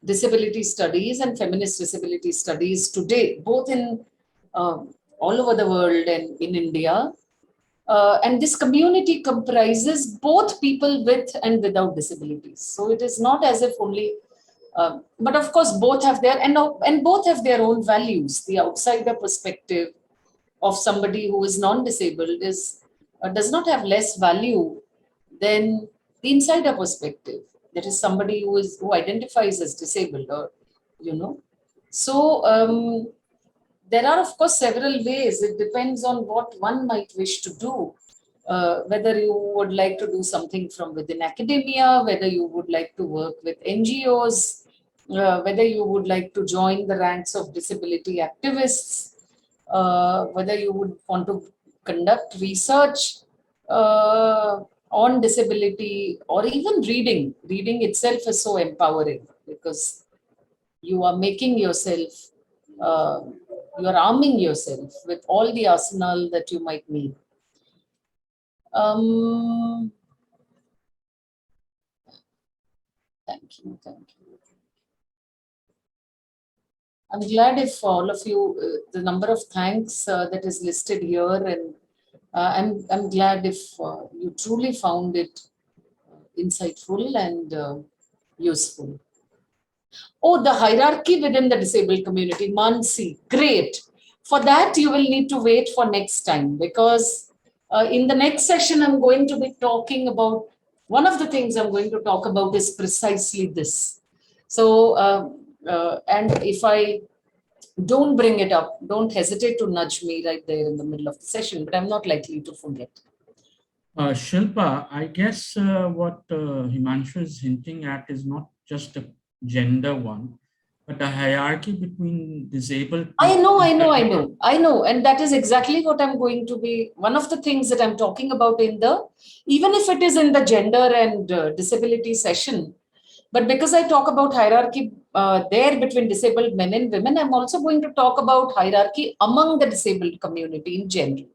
disability studies and feminist disability studies today, both in all over the world and in India. And this community comprises both people with and without disabilities. So it is not as if only, but of course both have and both have their own values. The outsider perspective of somebody who is non-disabled does not have less value than the insider perspective. That is somebody who identifies as disabled, or So there are, of course, several ways. It depends on what one might wish to do. Whether you would like to do something from within academia, whether you would like to work with NGOs, whether you would like to join the ranks of disability activists, whether you would want to conduct research on disability, or even reading. Reading itself is so empowering because you are making yourself, you are arming yourself with all the arsenal that you might need. Thank you. I'm glad if all of you, the number of thanks that is listed here, and I'm glad if you truly found it insightful and useful. Oh, the hierarchy within the disabled community, Mansi, great. For that, you will need to wait for next time, because in the next session, I'm going to be talking about, one of the things I'm going to talk about is precisely this. So, and if I don't bring it up, don't hesitate to nudge me right there in the middle of the session, but I'm not likely to forget. Shilpa, I guess what Himanshu is hinting at is not just a gender one, but a hierarchy between disabled I people. know, I know, I know, I know. And that is exactly what I'm going to be, one of the things that I'm talking about in the, even if it is in the gender and disability session, but because I talk about hierarchy there between disabled men and women, I'm also going to talk about hierarchy among the disabled community in general.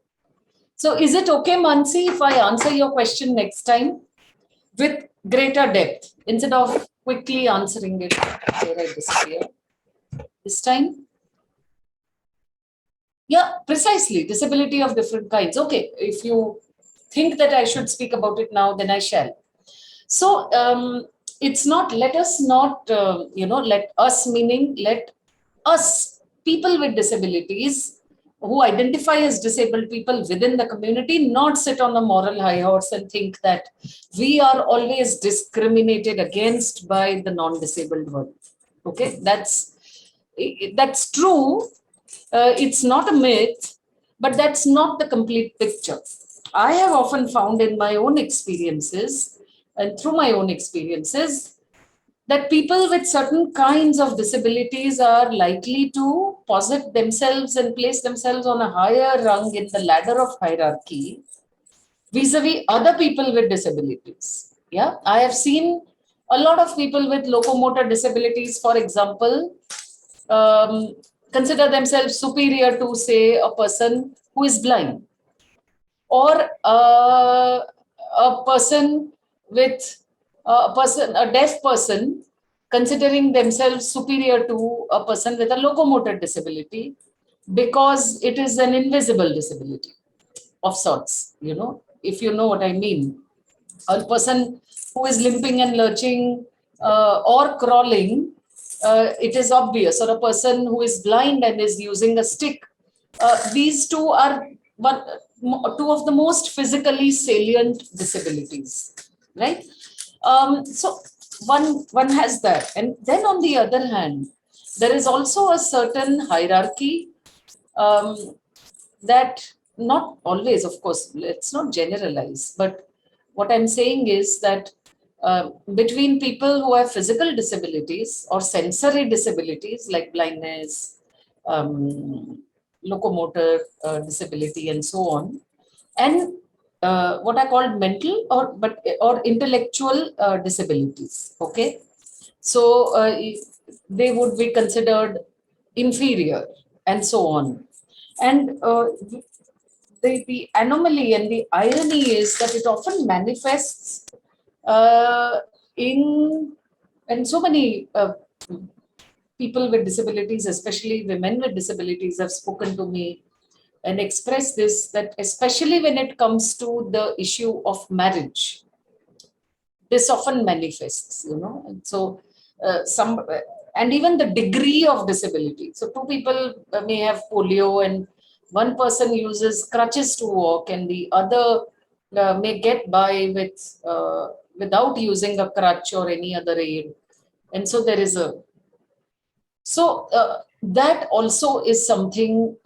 So is it okay, Mansi, if I answer your question next time with greater depth instead of quickly answering it where I disappear this time? Yeah, precisely. Disability of different kinds. Okay, if you think that I should speak about it now, then I shall. So it's not, let us not, let us meaning let us, people with disabilities who identify as disabled people within the community, not sit on a moral high horse and think that we are always discriminated against by the non-disabled world. Okay, that's true. It's not a myth, but that's not the complete picture. I have often found in my own experiences and through my own experiences that people with certain kinds of disabilities are likely to posit themselves and place themselves on a higher rung in the ladder of hierarchy vis-a-vis other people with disabilities. Yeah, I have seen a lot of people with locomotor disabilities, for example, um, consider themselves superior to, say, a person who is blind, or a person with a deaf person, considering themselves superior to a person with a locomotor disability because it is an invisible disability of sorts, if you know what I mean. A person who is limping and lurching or crawling, it is obvious, or a person who is blind and is using a stick. These two are two of the most physically salient disabilities, right? So one has that, and then on the other hand, there is also a certain hierarchy um, that, not always, of course, let's not generalize, but what I'm saying is that between people who have physical disabilities or sensory disabilities like blindness, locomotor disability, and so on, and what I call mental or intellectual disabilities. Okay, so they would be considered inferior, and so on. And the anomaly and the irony is that it often manifests uh, in, and so many people with disabilities, especially women with disabilities, have spoken to me and expressed this, that especially when it comes to the issue of marriage, this often manifests, and so some, and even the degree of disability. So two people may have polio, and one person uses crutches to walk, and the other may get by without using a crutch or any other aid. And so there is a, so that also is something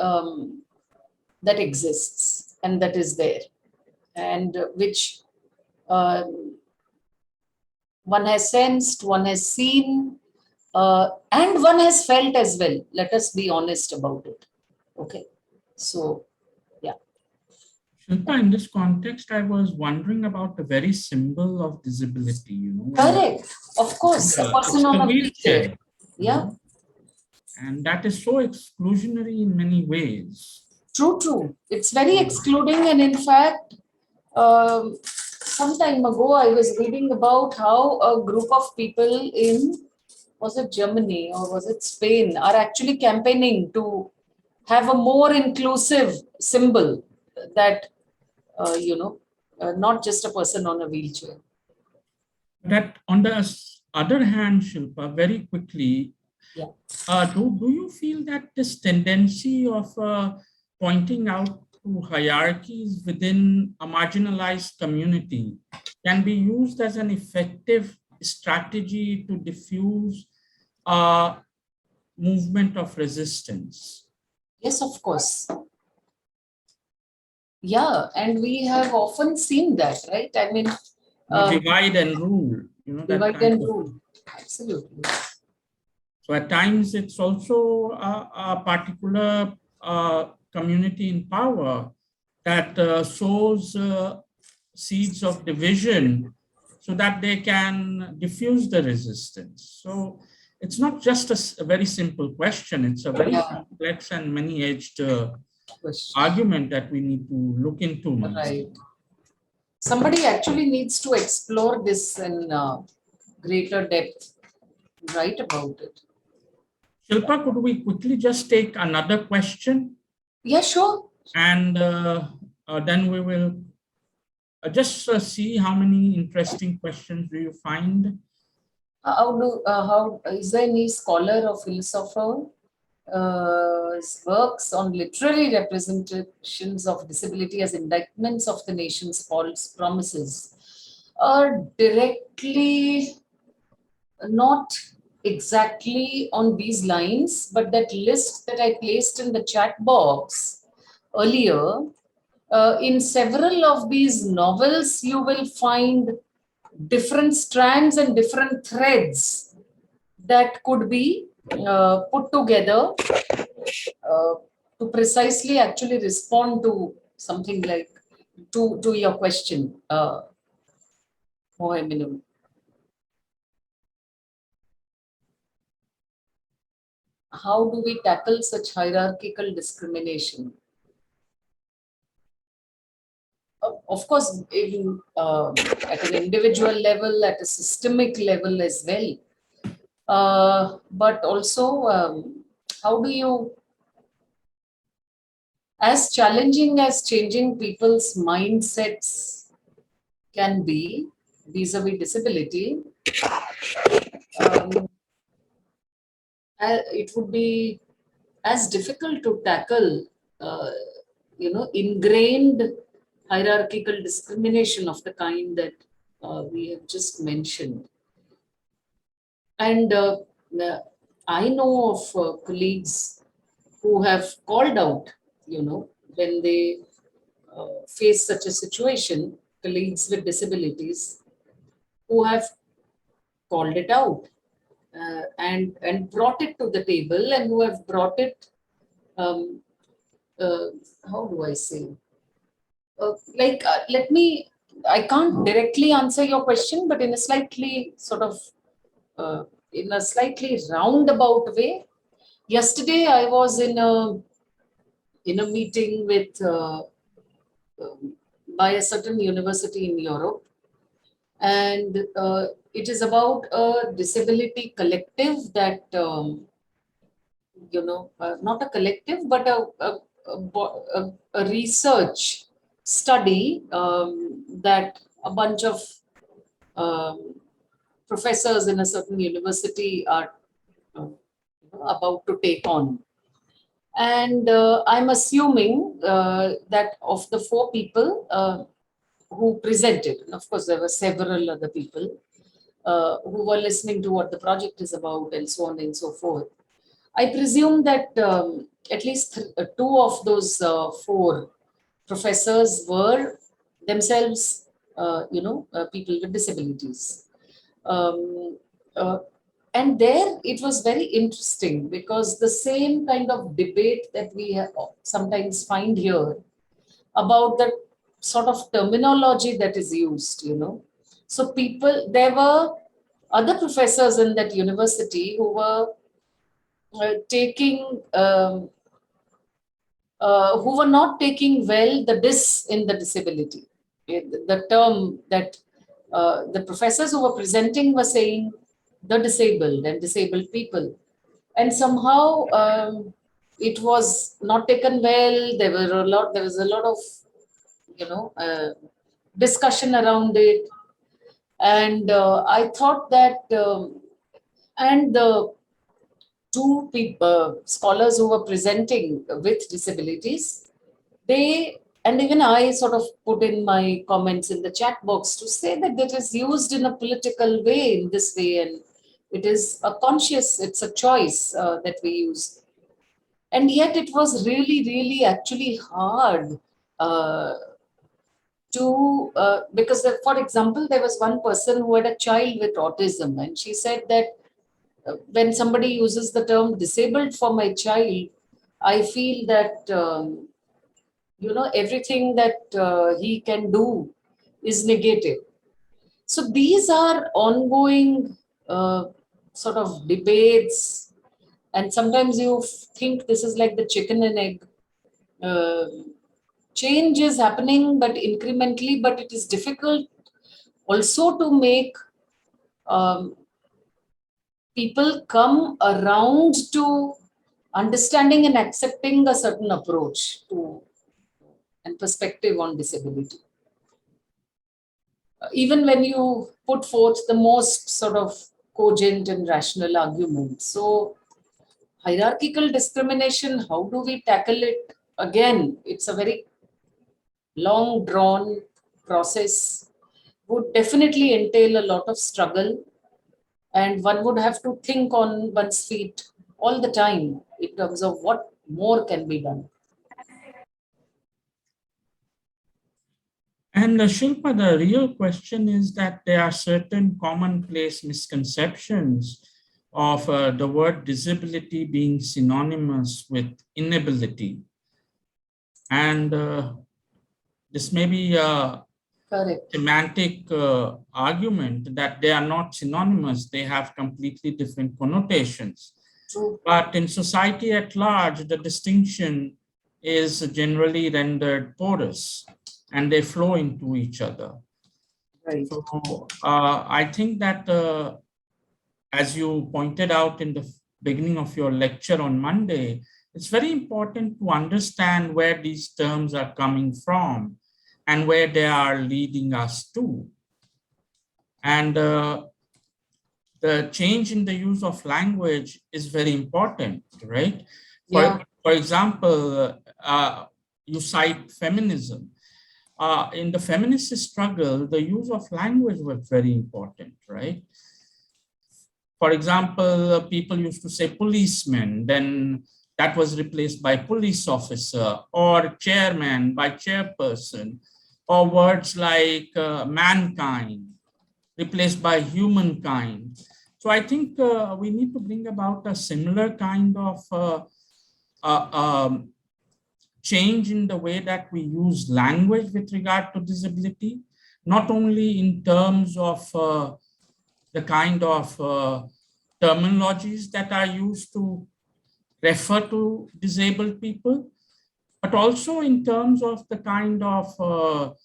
that exists and that is there, and which one has sensed, one has seen, and one has felt as well. Let us be honest about it. Okay. So, yeah. Shilpa, in this context, I was wondering about the very symbol of disability, Correct. Of course, a person it's on the a wheelchair. wheelchair. Yeah. And that is so exclusionary in many ways. True, true. It's very excluding. And in fact, some time ago, I was reading about how a group of people in, was it Germany or was it Spain, are actually campaigning to have a more inclusive symbol that, not just a person on a wheelchair. That on the other hand, Shilpa, very quickly, Yeah. do you feel that this tendency of pointing out to hierarchies within a marginalized community can be used as an effective strategy to diffuse a movement of resistance? Yes, of course. Yeah, and we have often seen that, right? I mean, divide and rule, that divide kind and of. rule. Absolutely. So at times it's also a particular community in power that sows seeds of division so that they can diffuse the resistance. So it's not just a very simple question. It's a very Yeah. complex and many-edged Question. argument that we need to look into now. Right. Somebody actually needs to explore this in greater depth, write about it. Shilpa, could we quickly just take another question? Yeah, sure. And then we will just see how many interesting questions do you find. How is there any scholar or philosopher works on literary representations of disability as indictments of the nation's false promises are directly not exactly on these lines, but that list that I placed in the chat box earlier, in several of these novels, you will find different strands and different threads that could be put together to precisely actually respond to something like to your question, Mohammed. How do we tackle such hierarchical discrimination? Of course, at an individual level, at a systemic level as well. But also, how do you, as challenging as changing people's mindsets can be vis-a-vis disability, it would be as difficult to tackle, ingrained hierarchical discrimination of the kind that we have just mentioned. And I know of colleagues who have called out, when they face such a situation, colleagues with disabilities who have called it out and brought it to the table, and who have brought it, how do I say? I can't directly answer your question, but in a slightly in a slightly roundabout way. Yesterday, I was in a meeting with by a certain university in Europe, and it is about a disability collective that not a collective, but a research study that a bunch of um, professors in a certain university are about to take on. And I'm assuming that of the 4 people who presented, and of course there were several other people who were listening to what the project is about and so on and so forth. I presume that at least 2 of those 4 professors were themselves, people with disabilities. And there it was very interesting because the same kind of debate that we sometimes find here about the sort of terminology that is used, So there were other professors in that university who were who were not taking well the dis in the disability. The term that the professors who were presenting were saying the disabled and disabled people. And somehow it was not taken well. There was a lot of, discussion around it. And I thought that, and the 2 people, scholars who were presenting with disabilities, and even I sort of put in my comments in the chat box to say that it is used in a political way in this way, and it is it's a choice that we use. And yet it was really, really actually hard Because for example, there was one person who had a child with autism, and she said that when somebody uses the term disabled for my child, I feel that everything that he can do is negative. So these are ongoing sort of debates, and sometimes you think this is like the chicken and egg. Uh, Change is happening, but incrementally, but it is difficult also to make um, people come around to understanding and accepting a certain approach to and perspective on disability. Even when you put forth the most sort of cogent and rational argument. So hierarchical discrimination, how do we tackle it? Again, it's a very long drawn process, would definitely entail a lot of struggle, and one would have to think on one's feet all the time in terms of what more can be done. And Shilpa, the real question is that there are certain commonplace misconceptions of the word disability being synonymous with inability. And this may be a Correct. semantic argument that they are not synonymous, they have completely different connotations. True. But in society at large, the distinction is generally rendered porous and they flow into each other. Right. So I think that as you pointed out in the beginning of your lecture on Monday, it's very important to understand where these terms are coming from and where they are leading us to. And the change in the use of language is very important, right? Yeah. For example, you cite feminism. In the feminist struggle, the use of language was very important, right? For example, people used to say policeman, then that was replaced by police officer, or chairman by chairperson, or words like mankind replaced by humankind. So I think we need to bring about a similar kind of change in the way that we use language with regard to disability, not only in terms of the kind of terminologies that are used to refer to disabled people, but also in terms of the kind of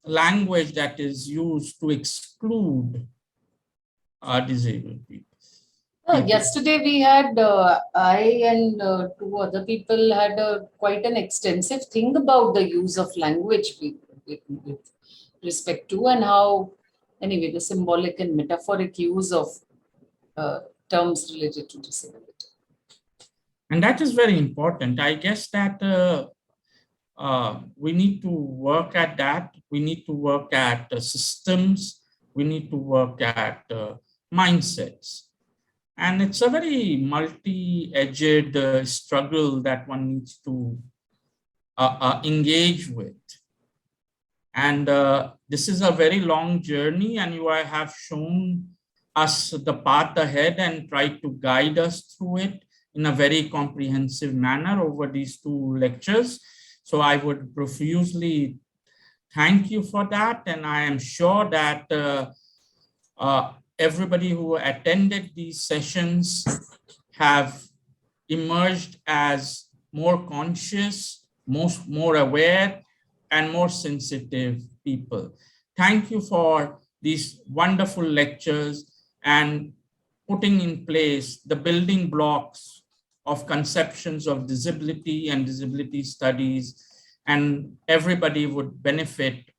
language that is used to exclude disabled people. Yesterday we had, I and two other people had quite an extensive thing about the use of language with respect to, and how, anyway, the symbolic and metaphoric use of terms related to disability. And that is very important. I guess that we need to work at that. We need to work at systems. We need to work at mindsets. And it's a very multi-edged struggle that one needs to engage with. And this is a very long journey, and you have shown us the path ahead and tried to guide us through it in a very comprehensive manner over these two lectures. So I would profusely thank you for that. And I am sure that everybody who attended these sessions have emerged as more conscious, more aware, and more sensitive people. Thank you for these wonderful lectures and putting in place the building blocks of conceptions of disability and disability studies, and everybody would benefit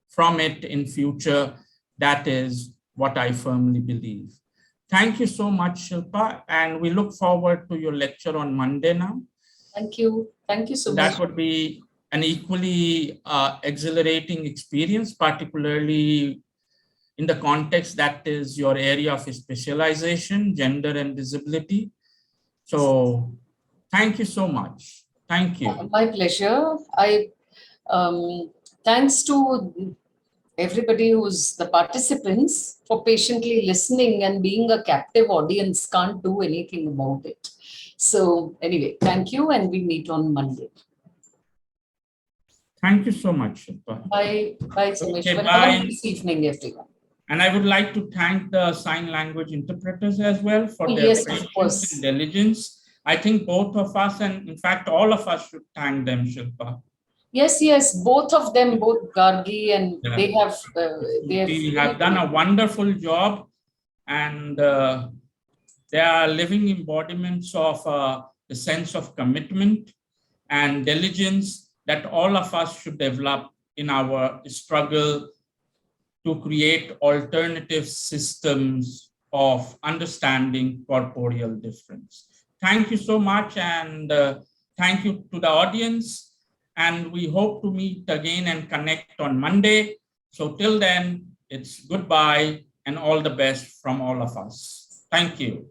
from it in future. That is what I firmly believe. Thank you so much, Shilpa, and we look forward to your lecture on Monday now. Thank you. Thank you so much. That would be an equally exhilarating experience, particularly in the context that is your area of specialization, gender and disability. So thank you so much. Thank you. My pleasure. Thanks to everybody who's the participants for patiently listening and being a captive audience. Can't do anything about it. So anyway, thank you, and we meet on Monday. Thank you so much, Shilpa. Bye. Bye, Someshwar. Okay, Have a bye. nice evening, everyone. And I would like to thank the sign language interpreters as well for their Yes, of patience course. and diligence. I think both of us, and in fact, all of us should thank them, Shilpa. Yes, both of them, both Gargi and Yeah. they have done a wonderful job, and they are living embodiments of the sense of commitment and diligence that all of us should develop in our struggle to create alternative systems of understanding corporeal difference. Thank you so much, and thank you to the audience. And we hope to meet again and connect on Monday. So till then, it's goodbye and all the best from all of us. Thank you.